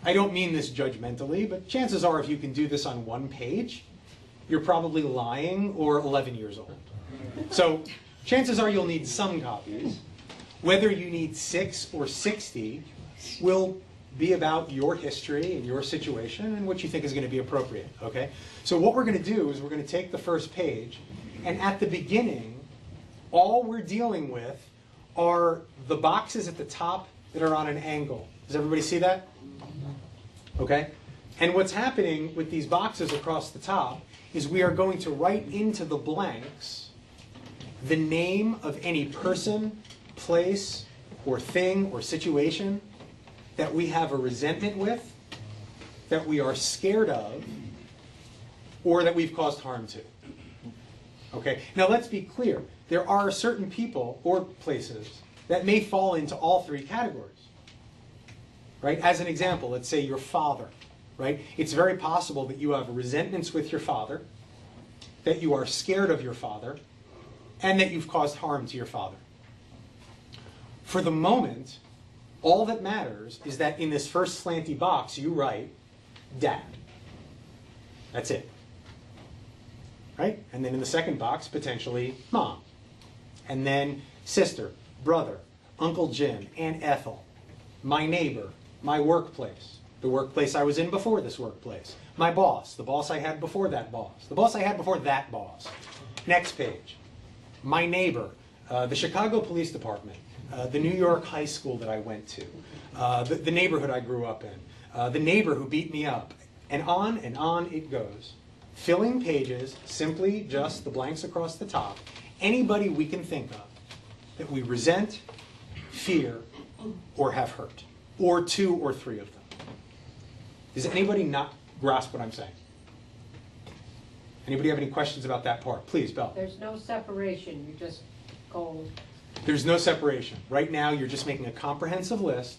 I don't mean this judgmentally, but chances are if you can do this on one page, you're probably lying or 11 years old. So chances are you'll need some copies. Whether you need 6 or 60 will be about your history and your situation and what you think is going to be appropriate. Okay? So what we're going to do is we're going to take the first page, and at the beginning, all we're dealing with are the boxes at the top that are on an angle. Does everybody see that? Okay? And what's happening with these boxes across the top is we are going to write into the blanks the name of any person, place, or thing, or situation that we have a resentment with, that we are scared of, or that we've caused harm to. Okay? Now let's be clear. There are certain people or places that may fall into all three categories. Right? As an example, let's say your father. Right? It's very possible that you have resentments with your father, that you are scared of your father, and that you've caused harm to your father. For the moment, all that matters is that in this first slanty box you write Dad. That's it. Right? And then in the second box, potentially Mom. And then sister, brother, Uncle Jim, Aunt Ethel, my neighbor, my workplace, the workplace I was in before this workplace, my boss, the boss I had before that boss, the boss I had before that boss. Next page. My neighbor, the Chicago Police Department, the New York high school that I went to, the neighborhood I grew up in, the neighbor who beat me up, and on it goes. Filling pages, simply just the blanks across the top, anybody we can think of that we resent, fear, or have hurt, or 2 or 3 of them. Does anybody not grasp what I'm saying? Anybody have any questions about that part? Please, Belle. There's no separation, you just go. There's no separation. Right now, you're just making a comprehensive list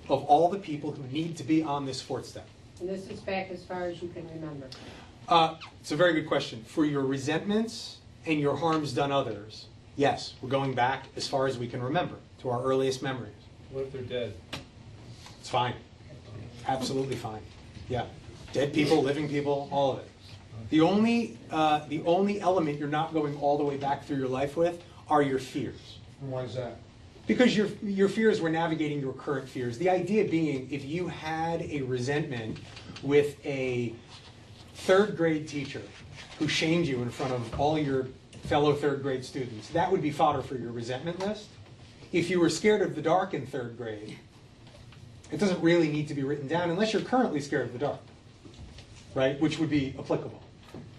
of all the people who need to be on this fourth step. And this is back as far as you can remember. It's a very good question. For your resentments and your harms done others, yes, we're going back as far as we can remember, to our earliest memories. What if they're dead? It's fine. Absolutely fine. Yeah. Dead people, living people, all of it. The only element you're not going all the way back through your life with are your fears. And why is that? Because your fears were navigating your current fears. The idea being, if you had a resentment with a third grade teacher who shamed you in front of all your fellow third grade students, that would be fodder for your resentment list. If you were scared of the dark in third grade, it doesn't really need to be written down unless you're currently scared of the dark, right? Which would be applicable.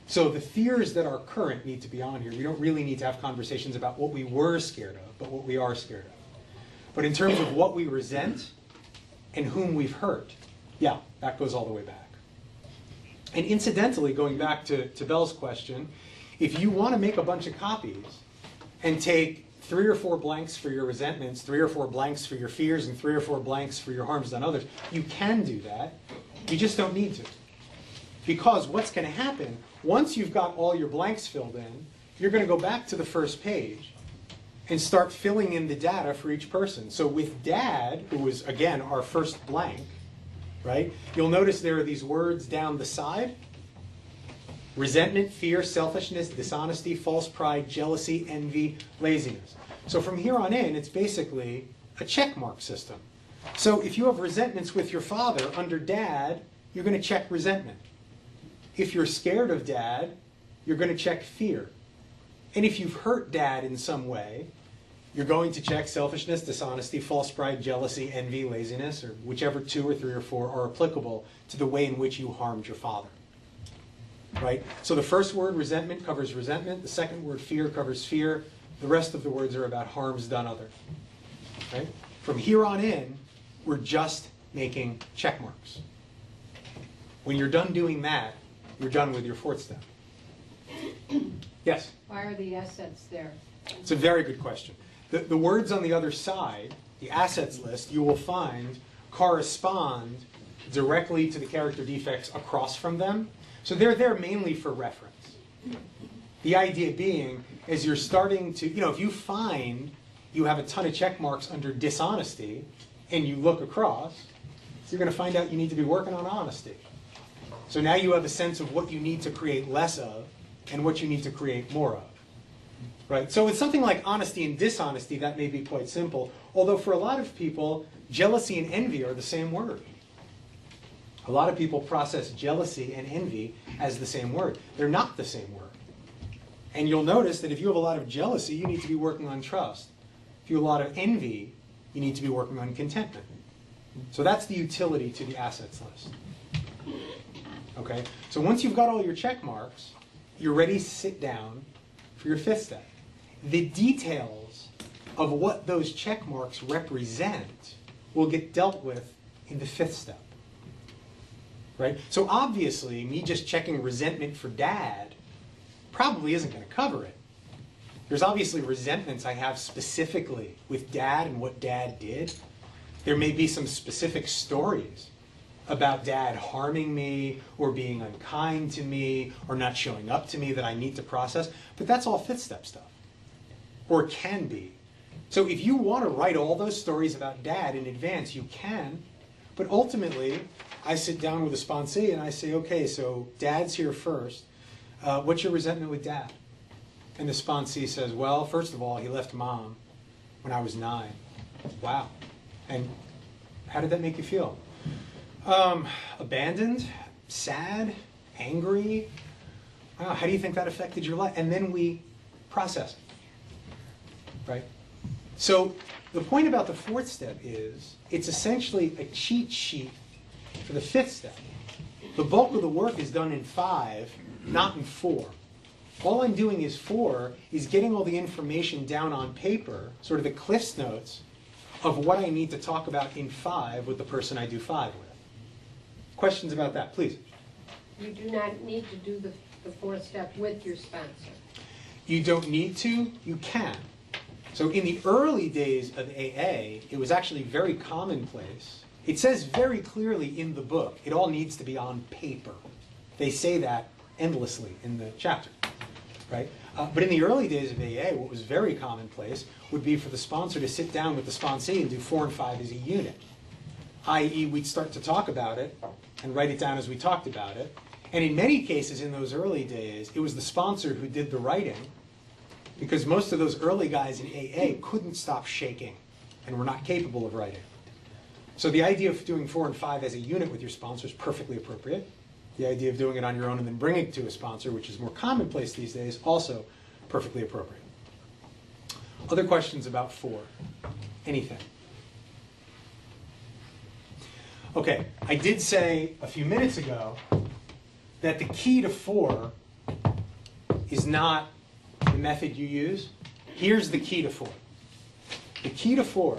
So the fears that are current need to be on here. We don't really need to have conversations about what we were scared of, but what we are scared of. But in terms of what we resent and whom we've hurt, yeah, that goes all the way back. And incidentally, going back to Belle's question, if you want to make a bunch of copies and take 3 or 4 blanks for your resentments, 3 or 4 blanks for your fears, and 3 or 4 blanks for your harms done others, you can do that. You just don't need to. Because what's going to happen, once you've got all your blanks filled in, you're going to go back to the first page and start filling in the data for each person. So with Dad, who was, again, our first blank, right, you'll notice there are these words down the side. Resentment, fear, selfishness, dishonesty, false pride, jealousy, envy, laziness. So from here on in, it's basically a check mark system. So if you have resentments with your father, under Dad, you're going to check resentment. If you're scared of Dad, you're going to check fear. And if you've hurt Dad in some way, you're going to check selfishness, dishonesty, false pride, jealousy, envy, laziness, or whichever 2 or 3 or 4 are applicable to the way in which you harmed your father. Right? So the first word, resentment, covers resentment. The second word, fear, covers fear. The rest of the words are about harms done others. Right? From here on in, we're just making check marks. When you're done doing that, you're done with your 4th step. Yes? Why are the assets there? It's a very good question. The words on the other side, the assets list, you will find correspond directly to the character defects across from them. So they're there mainly for reference. The idea being, as you're starting to, if you find you have a ton of check marks under dishonesty, and you look across, you're going to find out you need to be working on honesty. So now you have a sense of what you need to create less of and what you need to create more of. Right? So with something like honesty and dishonesty, that may be quite simple. Although for a lot of people, jealousy and envy are the same word. A lot of people process jealousy and envy as the same word. They're not the same word. And you'll notice that if you have a lot of jealousy, you need to be working on trust. If you have a lot of envy, you need to be working on contentment. So that's the utility to the assets list. Okay? So once you've got all your check marks, you're ready to sit down for your 5th step. The details of what those check marks represent will get dealt with in the 5th step. Right? So obviously, me just checking resentment for Dad probably isn't going to cover it. There's obviously resentments I have specifically with Dad and what Dad did. There may be some specific stories about Dad harming me or being unkind to me or not showing up to me that I need to process, but that's all 5th step stuff, or can be. So if you want to write all those stories about Dad in advance, you can, but ultimately, I sit down with a sponsee and I say, okay, so Dad's here first. What's your resentment with Dad? And the sponsee says, well, first of all, he left Mom when I was 9. Wow. And how did that make you feel? Abandoned, sad, angry. Wow, how do you think that affected your life? And then we process it. Right? So the point about the 4th step is it's essentially a cheat sheet for the 5th step. The bulk of the work is done in 5, not in 4. All I'm doing is 4 is getting all the information down on paper, sort of the Cliff's Notes of what I need to talk about in 5 with the person I do 5 with. Questions about that, please? You do not need to do the 4th step with your sponsor. You don't need to, you can. So in the early days of AA, it was actually very commonplace It says very clearly in the book, it all needs to be on paper. They say that endlessly in the chapter, right? But in the early days of AA, what was very commonplace would be for the sponsor to sit down with the sponsee and do 4 and 5 as a unit. I.e., we'd start to talk about it and write it down as we talked about it. And in many cases in those early days, it was the sponsor who did the writing, because most of those early guys in AA couldn't stop shaking and were not capable of writing. So the idea of doing 4 and 5 as a unit with your sponsor is perfectly appropriate. The idea of doing it on your own and then bringing it to a sponsor, which is more commonplace these days, also perfectly appropriate. Other questions about 4? Anything? Okay, I did say a few minutes ago that the key to 4 is not the method you use. Here's the key to 4. The key to 4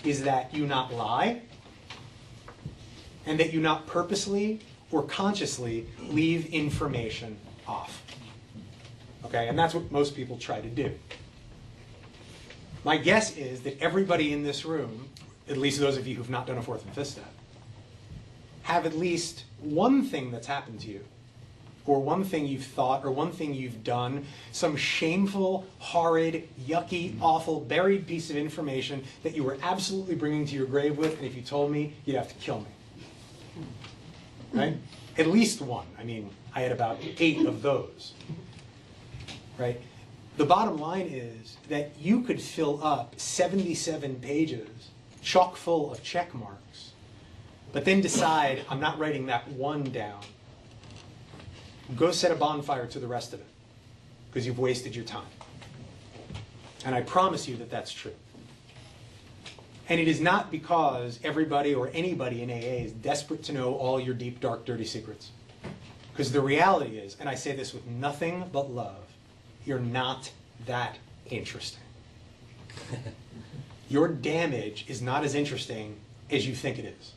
is that you not lie and that you not purposely or consciously leave information off. Okay, and that's what most people try to do. My guess is that everybody in this room, at least those of you who've not done a 4th and 5th step, have at least one thing that's happened to you, or one thing you've thought, or one thing you've done, some shameful, horrid, yucky, awful, buried piece of information that you were absolutely bringing to your grave with, and if you told me, you'd have to kill me. Right? At least one. I mean, I had about 8 of those. Right? The bottom line is that you could fill up 77 pages chock full of check marks, but then decide, I'm not writing that one down. Go set a bonfire to the rest of it, because you've wasted your time. And I promise you that that's true. And it is not because everybody or anybody in AA is desperate to know all your deep, dark, dirty secrets. Because the reality is, and I say this with nothing but love, you're not that interesting. Your damage is not as interesting as you think it is.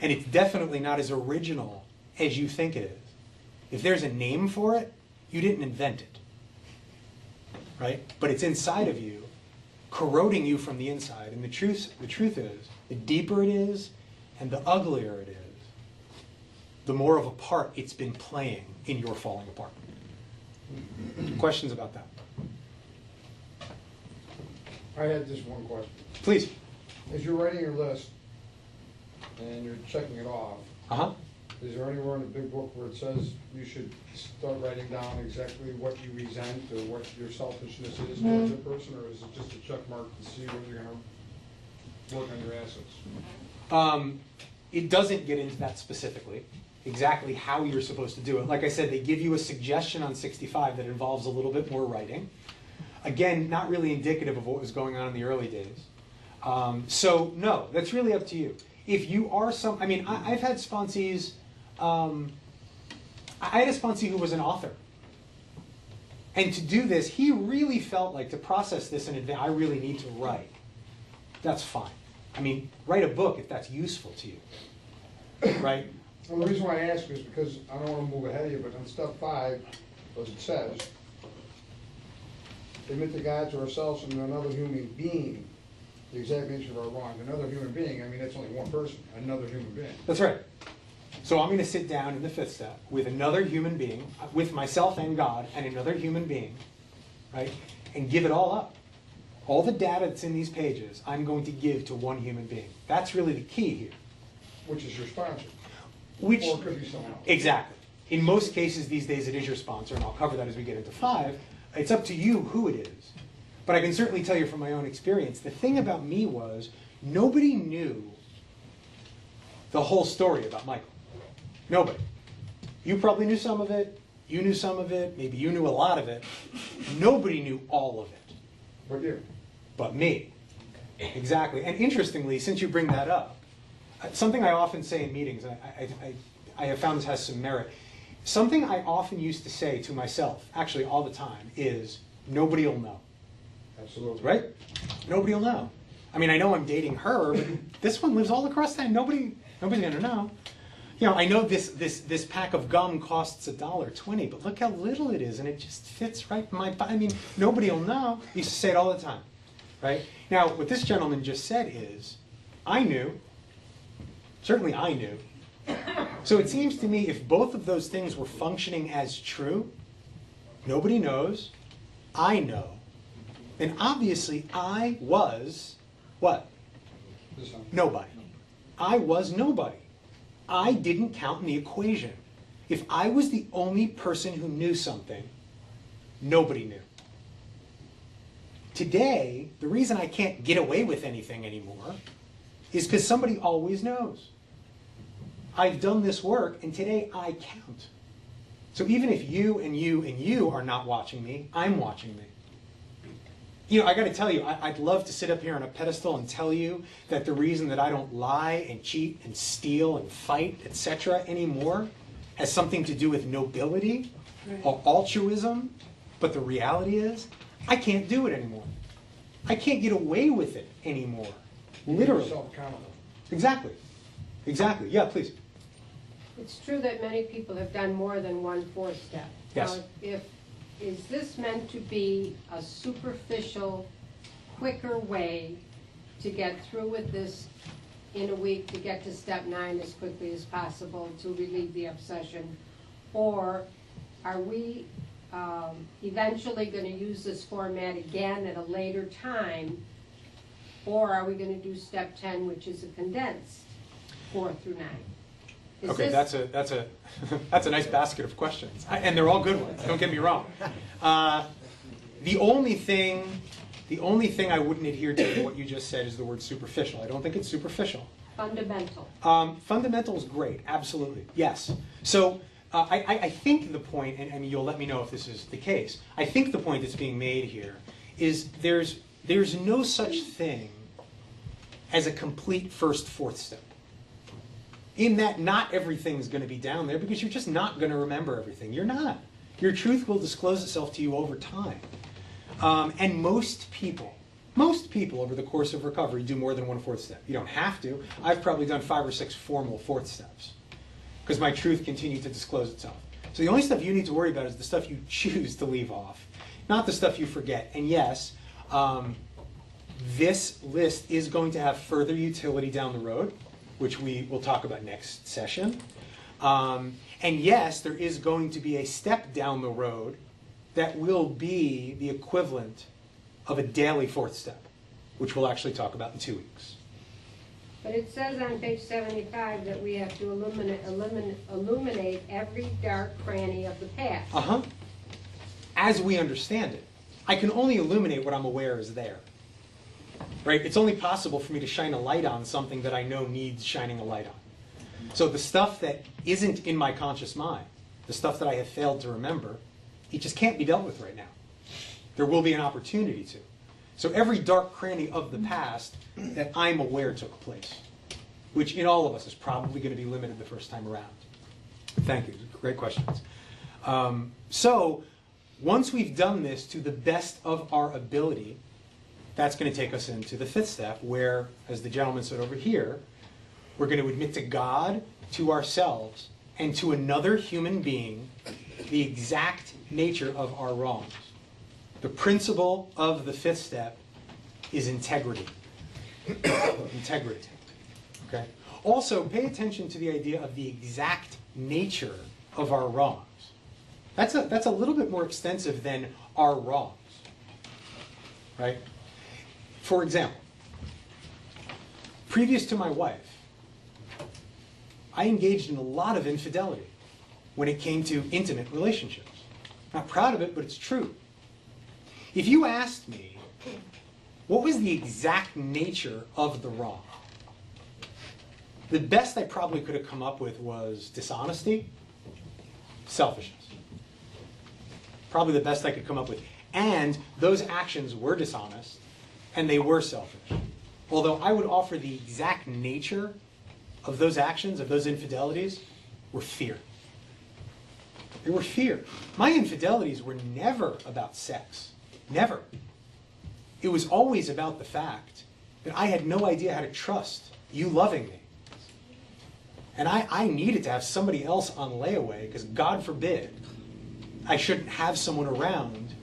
And it's definitely not as original as you think it is. If there's a name for it, you didn't invent it. Right? But it's inside of you, corroding you from the inside. And the truth is, the deeper it is and the uglier it is, the more of a part it's been playing in your falling apart. Questions about that? I had just one question. Please. As you're writing your list and you're checking it off, Uh-huh. is there anywhere in the big book where it says you should start writing down exactly what you resent or what your selfishness is towards a person, or is it just a check mark to see what you're going to work on your assets? It doesn't get into that specifically, exactly how you're supposed to do it. Like I said, they give you a suggestion on 65 that involves a little bit more writing. Again, not really indicative of what was going on in the early days. So no, that's really up to you. If you are I mean, I've had sponsees, I had a sponsee who was an author. And to do this, he really felt like to process this in advance, I really need to write. That's fine. I mean, write a book if that's useful to you, right? Well, the reason why I ask is because I don't want to move ahead of you, but on step 5, as it says, admit to God, to ourselves, and to another human being the exact nature of our wrong. Another human being, I mean, that's only one person, another human being. That's right. So I'm going to sit down in the 5th step with another human being, with myself and God, and another human being, right? And give it all up. All the data that's in these pages, I'm going to give to one human being. That's really the key here. Which is your sponsor. Which, Or it could be someone else. Exactly. In most cases these days it is your sponsor, and I'll cover that as we get into 5. It's up to you who it is. But I can certainly tell you from my own experience, the thing about me was nobody knew the whole story about Michael. Nobody. You probably knew some of it. You knew some of it. Maybe you knew a lot of it. Nobody knew all of it. But you. But me. Exactly. And interestingly, since you bring that up, something I often say in meetings, I have found this has some merit. Something I often used to say to myself, actually all the time, is nobody will know. Absolutely. Right? Nobody will know. I mean, I know I'm dating her, but this one lives all across town. Nobody's going to know. You know, I know this pack of gum costs $1.20, but look how little it is, and it just fits right in my. I mean, nobody will know. I used to say it all the time, right? Now, what this gentleman just said is, I knew, Certainly I knew. So it seems to me if both of those things were functioning as true, nobody knows, I know, then obviously I was what? Nobody. I was nobody. I didn't count in the equation. If I was the only person who knew something, nobody knew. Today, the reason I can't get away with anything anymore is because somebody always knows. I've done this work, and today I count. So even if you and you and you are not watching me, I'm watching me. You know, I got to tell you, I'd love to sit up here on a pedestal and tell you that the reason that I don't lie and cheat and steal and fight, etc. anymore has something to do with nobility or altruism. But the reality is, I can't do it anymore. I can't get away with it anymore. Literally. Yourself accountable. Exactly. Exactly. Yeah, please. It's true that many people have done more than one four-step. Yes. Now, is this meant to be a superficial, quicker way to get through with this in a week, to get to step 9 as quickly as possible, to relieve the obsession? Or are we eventually going to use this format again at a later time? Or are we going to do step 10, which is a condensed 4 through 9? Okay, that's a that's a nice basket of questions, and they're all good ones. Don't get me wrong. The only thing I wouldn't adhere to in what you just said is the word superficial. I don't think it's superficial. Fundamental. Fundamental is great, absolutely, yes. So I think the point, and you'll let me know if this is the case. I think the point that's being made here is there's no such thing as a complete first fourth step. In that not everything's going to be down there because you're just not going to remember everything. You're not. Your truth will disclose itself to you over time. And most people over the course of recovery do more than one fourth step. You don't have to. I've probably done 5 or 6 formal fourth steps because my truth continued to disclose itself. So the only stuff you need to worry about is the stuff you choose to leave off, not the stuff you forget. And yes, this list is going to have further utility down the road, which we will talk about next session. And yes, there is going to be a step down the road that will be the equivalent of a daily fourth step, which we'll actually talk about in 2 weeks. But it says on page 75 that we have to illuminate every dark cranny of the past. Uh-huh. As we understand it. I can only illuminate what I'm aware is there. Right? It's only possible for me to shine a light on something that I know needs shining a light on. So the stuff that isn't in my conscious mind, the stuff that I have failed to remember, it just can't be dealt with right now. There will be an opportunity to. So every dark cranny of the past that I'm aware took place, which in all of us is probably going to be limited the first time around. Thank you. Great questions. So once we've done this to the best of our ability, that's going to take us into the 5th step where, as the gentleman said over here, we're going to admit to God, to ourselves, and to another human being the exact nature of our wrongs. The principle of the 5th step is integrity. Integrity. Okay? Also, pay attention to the idea of the exact nature of our wrongs. That's a little bit more extensive than our wrongs. Right? For example, previous to my wife, I engaged in a lot of infidelity when it came to intimate relationships. I'm not proud of it, but it's true. If you asked me, what was the exact nature of the wrong? The best I probably could have come up with was dishonesty, selfishness. Probably the best I could come up with. And those actions were dishonest, and they were selfish. Although I would offer the exact nature of those actions, of those infidelities, were fear. They were fear. My infidelities were never about sex. Never. It was always about the fact that I had no idea how to trust you loving me. And I needed to have somebody else on layaway, because God forbid I shouldn't have someone around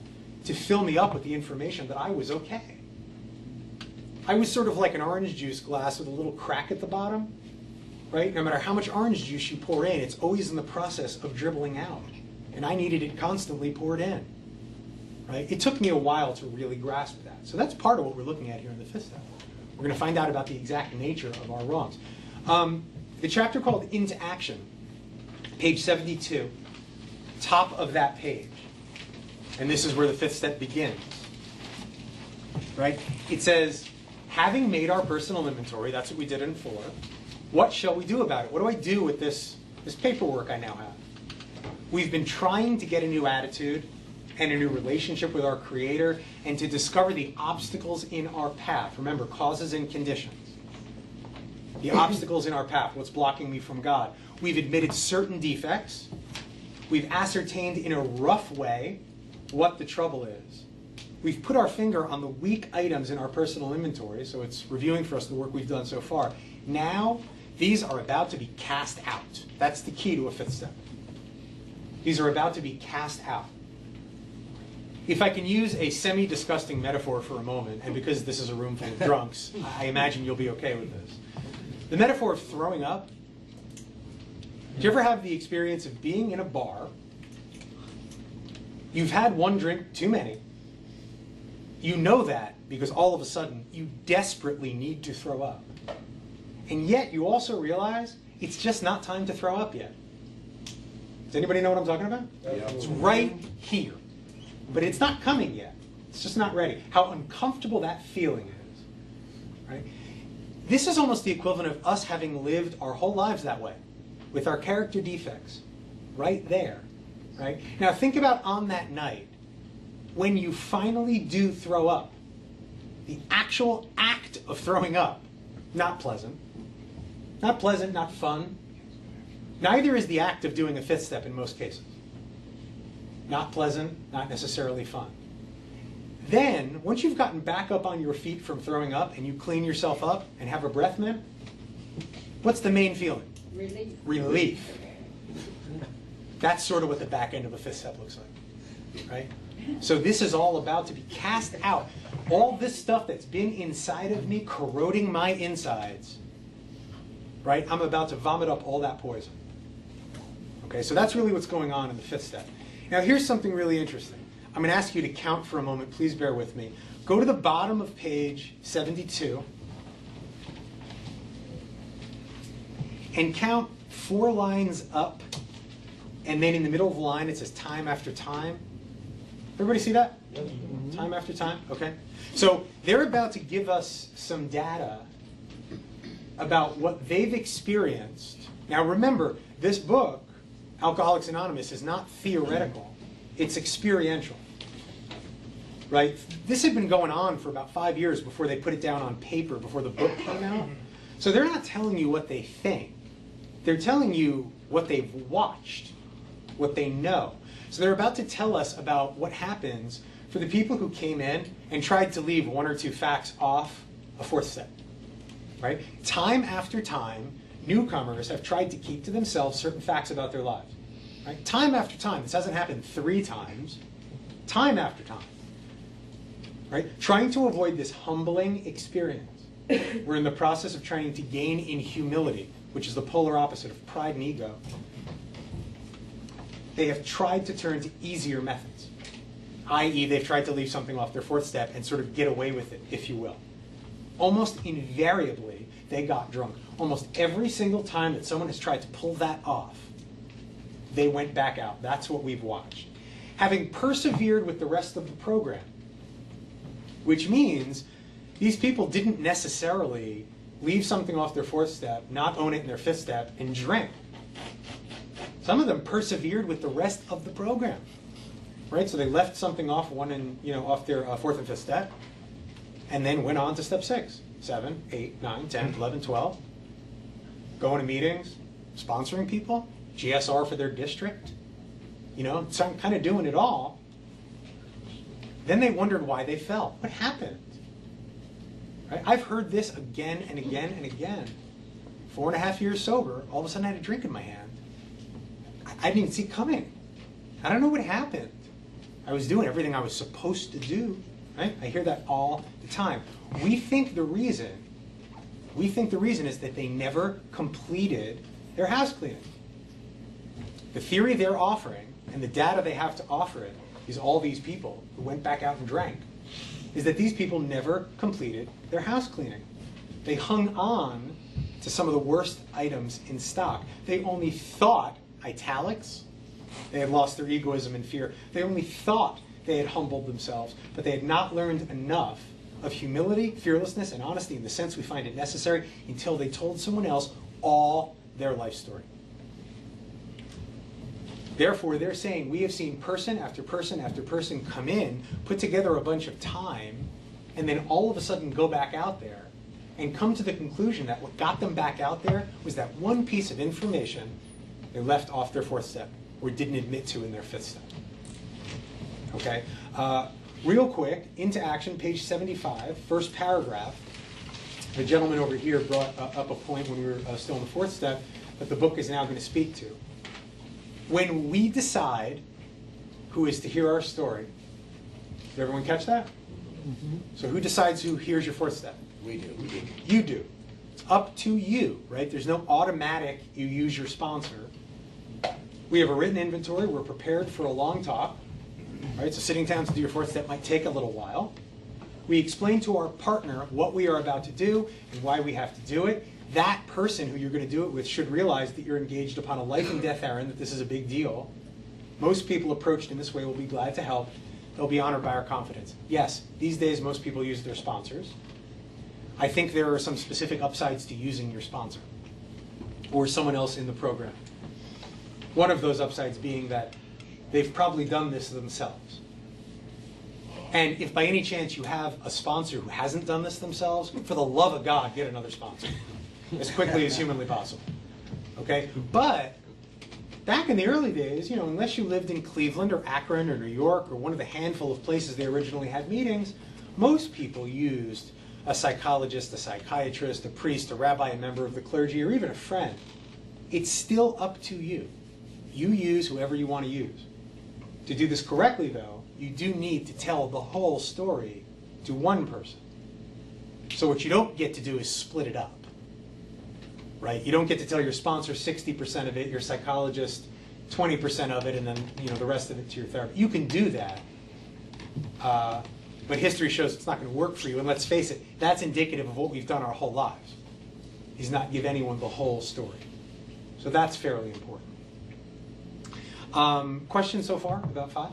to fill me up with the information that I was okay. I was sort of like an orange juice glass with a little crack at the bottom, right? No matter how much orange juice you pour in, it's always in the process of dribbling out. And I needed it constantly poured in, right? It took me a while to really grasp that. So that's part of what we're looking at here in the fifth step. We're going to find out about the exact nature of our wrongs. The chapter called Into Action, page 72, top of that page. And this is where the fifth step begins, right? It says, having made our personal inventory, that's what we did in 4, what shall we do about it? What do I do with this paperwork I now have? We've been trying to get a new attitude and a new relationship with our Creator and to discover the obstacles in our path. Remember, causes and conditions. The obstacles in our path, what's blocking me from God. We've admitted certain defects. We've ascertained in a rough way what the trouble is. We've put our finger on the weak items in our personal inventory, so it's reviewing for us the work we've done so far. Now, these are about to be cast out. That's the key to a fifth step. These are about to be cast out. If I can use a semi-disgusting metaphor for a moment, and because this is a room full of drunks, I imagine you'll be okay with this. The metaphor of throwing up. Do you ever have the experience of being in a bar? You've had one drink too many. You know that because all of a sudden you desperately need to throw up. And yet you also realize it's just not time to throw up yet. Does anybody know what I'm talking about? Yeah. It's right here. But it's not coming yet. It's just not ready. How uncomfortable that feeling is. Right? This is almost the equivalent of us having lived our whole lives that way, with our character defects, right there. Right? Now think about on that night, when you finally do throw up, the actual act of throwing up, not pleasant. Not pleasant, not fun. Neither is the act of doing a fifth step in most cases. Not pleasant, not necessarily fun. Then, once you've gotten back up on your feet from throwing up and you clean yourself up and have a breath mint, what's the main feeling? Relief. Relief. That's sort of what the back end of a fifth step looks like, right? So this is all about to be cast out. All this stuff that's been inside of me, corroding my insides, right? I'm about to vomit up all that poison. Okay, so that's really what's going on in the fifth step. Now here's something really interesting. I'm going to ask you to count for a moment. Please bear with me. Go to the bottom of page 72 and count 4 lines up, and then in the middle of the line it says time after time. Everybody see that? Time after time? Okay. So they're about to give us some data about what they've experienced. Now remember, this book, Alcoholics Anonymous, is not theoretical. It's experiential. Right? This had been going on for about 5 years before they put it down on paper, before the book came out. So they're not telling you what they think. They're telling you what they've watched, what they know. So they're about to tell us about what happens for the people who came in and tried to leave 1 or 2 facts off a 4th step. Right? Time after time, newcomers have tried to keep to themselves certain facts about their lives. Right? Time after time. This hasn't happened 3 times. Time after time. Right? Trying to avoid this humbling experience. We're in the process of trying to gain in humility, which is the polar opposite of pride and ego. They have tried to turn to easier methods, i.e. they've tried to leave something off their 4th step and sort of get away with it, if you will. Almost invariably, they got drunk. Almost every single time that someone has tried to pull that off, they went back out. That's what we've watched. Having persevered with the rest of the program, which means these people didn't necessarily leave something off their 4th step, not own it in their 5th step, and drink. Some of them persevered with the rest of the program, right? So they left something off off their 4th and 5th step, and then went on to step 6, 7, 8, 9, 10, 11, 12. Going to meetings, sponsoring people, GSR for their district, so I'm kind of doing it all. Then they wondered why they fell. What happened? Right? I've heard this again and again and again. 4.5 years sober, all of a sudden I had a drink in my hand. I didn't even see it coming. I don't know what happened. I was doing everything I was supposed to do. Right? I hear that all the time. We think the reason We think the reason is that they never completed their house cleaning. The theory they're offering, and the data they have to offer it, is all these people who went back out and drank, is that these people never completed their house cleaning. They hung on to some of the worst items in stock. They only thought, italics, they had lost their egoism and fear. They only thought they had humbled themselves, but they had not learned enough of humility, fearlessness, and honesty in the sense we find it necessary until they told someone else all their life story. Therefore, they're saying we have seen person after person after person come in, put together a bunch of time, and then all of a sudden go back out there and come to the conclusion that what got them back out there was that one piece of information they left off their fourth step or didn't admit to in their fifth step. Okay? Real quick, into action, page 75, first paragraph. The gentleman over here brought up a point when we were still in the fourth step that the book is now going to speak to. When we decide who is to hear our story, did everyone catch that? Mm-hmm. So who decides who hears your fourth step? We do. You do. It's up to you, right? There's no automatic you use your sponsor. We have a written inventory. We're prepared for a long talk. Right? So sitting down to do your fourth step might take a little while. We explain to our partner what we are about to do and why we have to do it. That person who you're going to do it with should realize that you're engaged upon a life and death errand, that this is a big deal. Most people approached in this way will be glad to help. They'll be honored by our confidence. Yes, these days most people use their sponsors. I think there are some specific upsides to using your sponsor or someone else in the program. One of those upsides being that they've probably done this themselves. And if by any chance you have a sponsor who hasn't done this themselves, for the love of God, get another sponsor as quickly as humanly possible. Okay? But back in the early days, unless you lived in Cleveland or Akron or New York or one of the handful of places they originally had meetings, most people used a psychologist, a psychiatrist, a priest, a rabbi, a member of the clergy, or even a friend. It's still up to you. You use whoever you want to use. To do this correctly, though, you do need to tell the whole story to one person. So what you don't get to do is split it up. Right? You don't get to tell your sponsor 60% of it, your psychologist 20% of it, and then the rest of it to your therapist. You can do that. But history shows it's not going to work for you. And let's face it, that's indicative of what we've done our whole lives, is not give anyone the whole story. So that's fairly important. Questions so far about 5?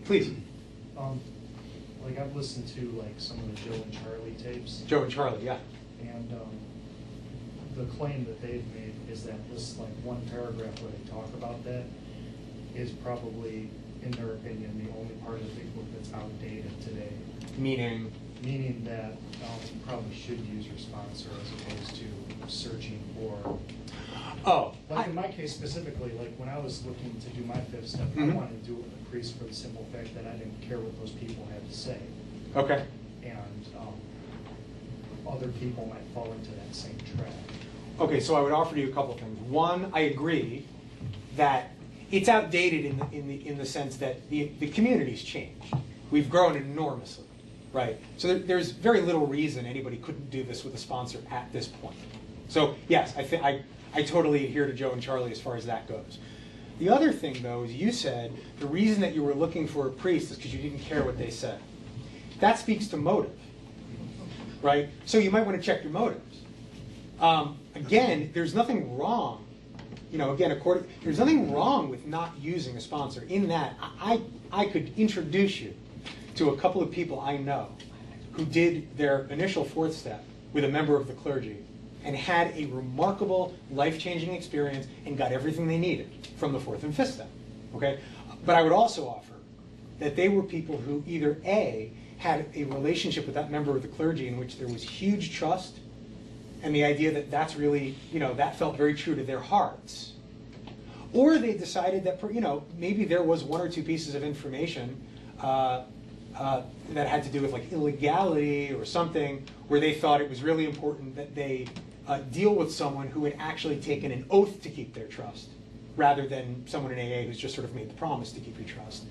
Please. I've listened to some of the Joe and Charlie tapes. Joe and Charlie, yeah. And the claim that they've made is that this one paragraph where they talk about that is probably, in their opinion, the only part of the big book that's outdated today. Meaning that you probably should use your sponsor as opposed to searching for. Oh. In my case specifically, when I was looking to do my fifth step, I wanted to do it with a priest for the simple fact that I didn't care what those people had to say. Okay. And other people might fall into that same trap. Okay, so I would offer you a couple things. One, I agree that it's outdated in the sense that the community's changed. We've grown enormously, right? So there's very little reason anybody couldn't do this with a sponsor at this point. So yes, I totally adhere to Joe and Charlie as far as that goes. The other thing, though, is you said the reason that you were looking for a priest is because you didn't care what they said. That speaks to motive, right? So you might want to check your motives. Again, there's nothing wrong. There's nothing wrong with not using a sponsor. In that, I could introduce you to a couple of people I know who did their initial fourth step with a member of the clergy and had a remarkable, life-changing experience and got everything they needed from the fourth and fifth step. Okay? But I would also offer that they were people who either A, had a relationship with that member of the clergy in which there was huge trust and the idea that that's really, that felt very true to their hearts. Or they decided that, maybe there was one or two pieces of information that had to do with illegality or something where they thought it was really important that they deal with someone who had actually taken an oath to keep their trust rather than someone in AA who's just sort of made the promise to keep your trust.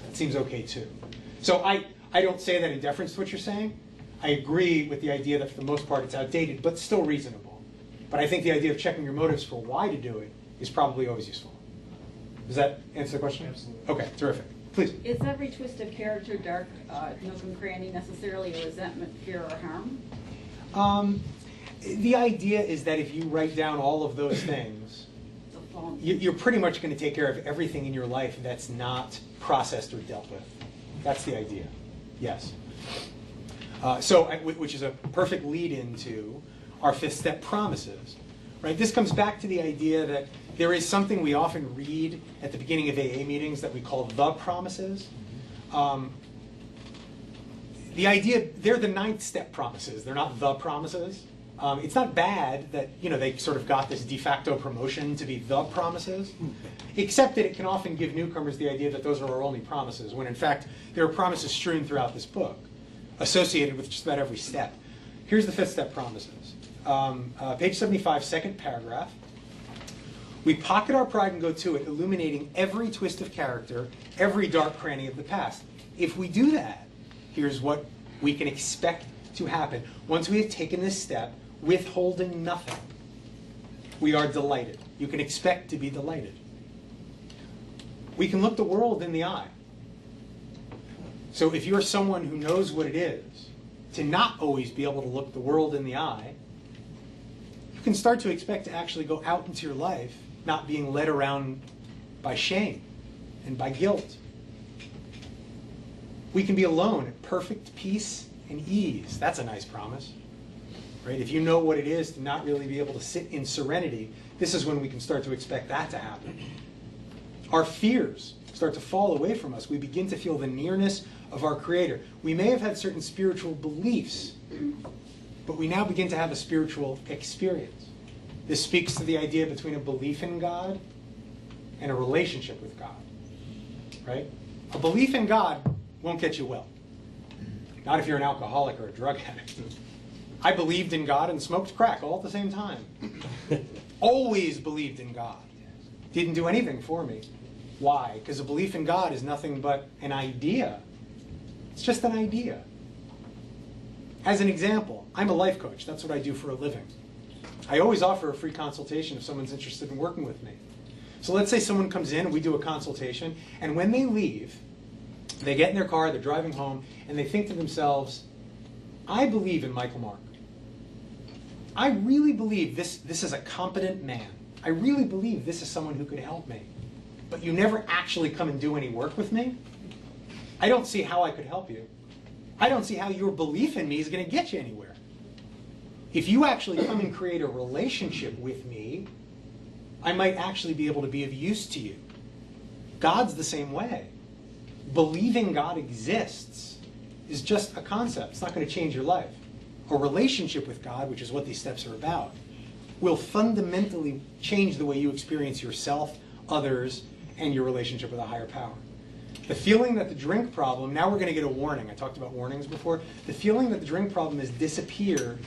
That seems okay too. So I don't say that in deference to what you're saying. I agree with the idea that for the most part it's outdated, but still reasonable. But I think the idea of checking your motives for why to do it is probably always useful. Does that answer the question? Absolutely. Okay, terrific. Please. Is every twist of character dark, nook and cranny necessarily a resentment, fear, or harm? The idea is that if you write down all of those things, It's a fault. you're pretty much going to take care of everything in your life that's not processed or dealt with. That's the idea. Yes. Which is a perfect lead into our fifth step promises. Right? This comes back to the idea that there is something we often read at the beginning of AA meetings that we call the promises. The idea, they're the ninth step promises. They're not the promises. It's not bad that they sort of got this de facto promotion to be the promises, except that it can often give newcomers the idea that those are our only promises, when in fact there are promises strewn throughout this book, associated with just about every step. Here's the fifth step promises. Page 75, second paragraph. We pocket our pride and go to it, illuminating every twist of character, every dark cranny of the past. If we do that, here's what we can expect to happen. Once we have taken this step, withholding nothing, we are delighted. You can expect to be delighted. We can look the world in the eye. So if you're someone who knows what it is to not always be able to look the world in the eye, you can start to expect to actually go out into your life not being led around by shame and by guilt. We can be alone at perfect peace and ease. That's a nice promise. Right? If you know what it is to not really be able to sit in serenity, this is when we can start to expect that to happen. Our fears start to fall away from us. We begin to feel the nearness of our Creator. We may have had certain spiritual beliefs, but we now begin to have a spiritual experience. This speaks to the idea between a belief in God and a relationship with God. Right? A belief in God won't get you well. Not if you're an alcoholic or a drug addict. I believed in God and smoked crack all at the same time. Always believed in God. Didn't do anything for me. Why? Because a belief in God is nothing but an idea. It's just an idea. As an example, I'm a life coach. That's what I do for a living. I always offer a free consultation if someone's interested in working with me. So let's say someone comes in and we do a consultation, and when they leave, they get in their car, they're driving home, and they think to themselves, I believe in Michael Mark. I really believe this is a competent man. I really believe this is someone who could help me. But you never actually come and do any work with me? I don't see how I could help you. I don't see how your belief in me is going to get you anywhere. If you actually come and create a relationship with me, I might actually be able to be of use to you. God's the same way. Believing God exists is just a concept. It's not going to change your life. A relationship with God, which is what these steps are about, will fundamentally change the way you experience yourself, others, and your relationship with a higher power. The feeling that the drink problem, now we're going to get a warning. I talked about warnings before. The feeling that the drink problem has disappeared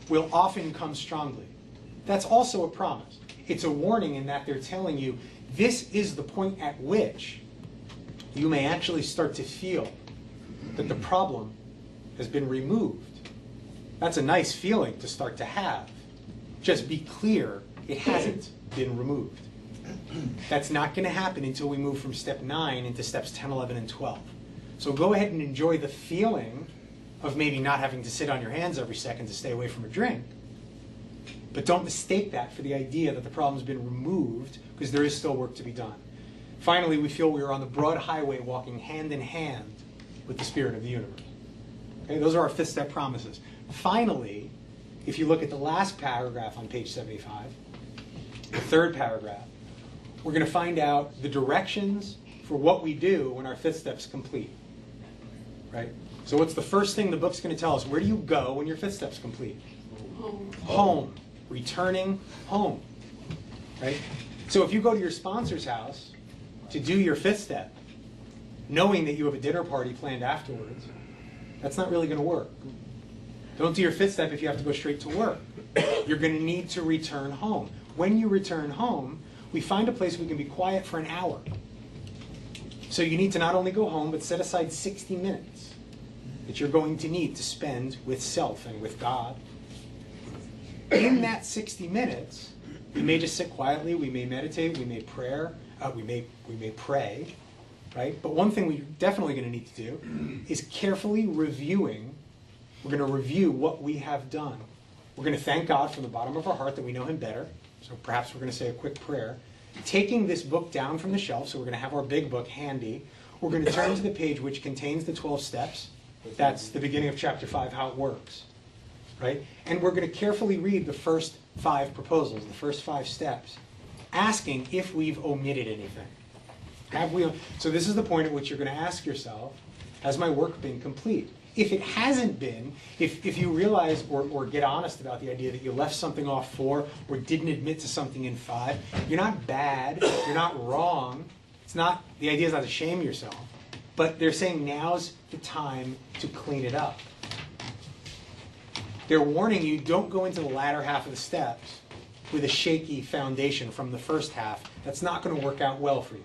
will often come strongly. That's also a promise. It's a warning in that they're telling you this is the point at which you may actually start to feel that the problem has been removed. That's a nice feeling to start to have. Just be clear, it hasn't been removed. That's not going to happen until we move from step 9 into steps 10, 11, and 12. So go ahead and enjoy the feeling of maybe not having to sit on your hands every second to stay away from a drink. But don't mistake that for the idea that the problem's been removed, because there is still work to be done. Finally, we feel we are on the broad highway walking hand in hand with the spirit of the universe. Okay, those are our fifth step promises. Finally, if you look at the last paragraph on page 75, the third paragraph, we're going to find out the directions for what we do when our fifth step's complete. Right? So what's the first thing the book's going to tell us? Where do you go when your fifth step's complete? Home. Returning home. Right? So if you go to your sponsor's house to do your fifth step, knowing that you have a dinner party planned afterwards, that's not really going to work. Don't do your fifth step if you have to go straight to work. You're going to need to return home. When you return home, we find a place we can be quiet for an hour. So you need to not only go home, but set aside 60 minutes. that you're going to need to spend with self and with God. In that 60 minutes, we may just sit quietly, we may meditate, we may pray, right? But one thing we're definitely going to need to do is carefully reviewing. We're going to review what we have done. We're going to thank God from the bottom of our heart that we know Him better. So perhaps we're going to say a quick prayer. Taking this book down from the shelf, so we're going to have our big book handy. We're going to turn to the page which contains the 12 steps. That's the beginning of chapter 5, how it works, right? And we're going to carefully read the first 5 proposals, the first 5 steps, asking if we've omitted anything. So this is the point at which you're going to ask yourself, has my work been complete? If it hasn't been, if you realize or get honest about the idea that you left something off 4 or didn't admit to something in 5, you're not bad, you're not wrong. The idea is not to shame yourself, but they're saying now's the time to clean it up. They're warning you, don't go into the latter half of the steps with a shaky foundation from the first half. That's not going to work out well for you.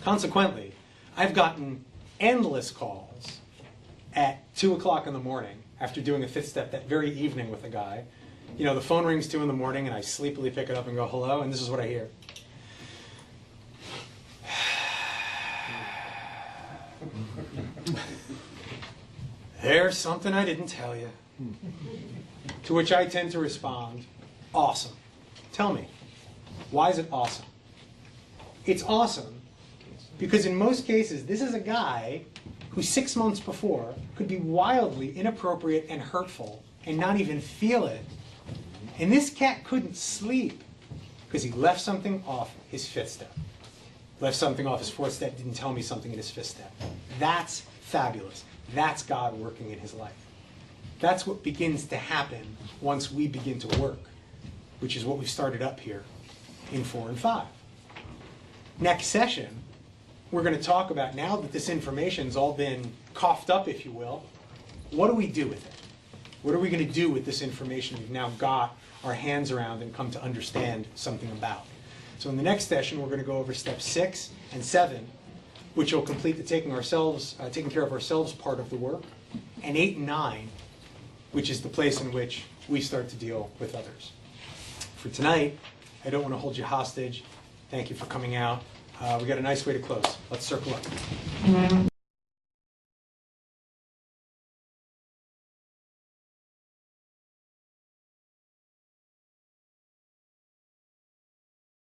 Consequently, I've gotten endless calls at 2 o'clock in the morning after doing a 5th step that very evening with a guy. You know, the phone rings 2 in the morning and I sleepily pick it up and go, hello, and this is what I hear. There's something I didn't tell you. To which I tend to respond, awesome. Tell me, why is it awesome? It's awesome because in most cases, this is a guy who 6 months before could be wildly inappropriate and hurtful and not even feel it. And this cat couldn't sleep because he left something off his 5th step. Left something off his 4th step, didn't tell me something in his 5th step. That's fabulous. That's God working in his life. That's what begins to happen once we begin to work, which is what we've started up here in 4 and 5. Next session, we're going to talk about, now that this information's all been coughed up, if you will, what do we do with it? What are we going to do with this information we've now got our hands around and come to understand something about? So in the next session, we're going to go over steps 6 and 7, which will complete the taking care of ourselves part of the work, and 8 and 9, which is the place in which we start to deal with others. For tonight, I don't want to hold you hostage. Thank you for coming out. We got a nice way to close. Let's circle up.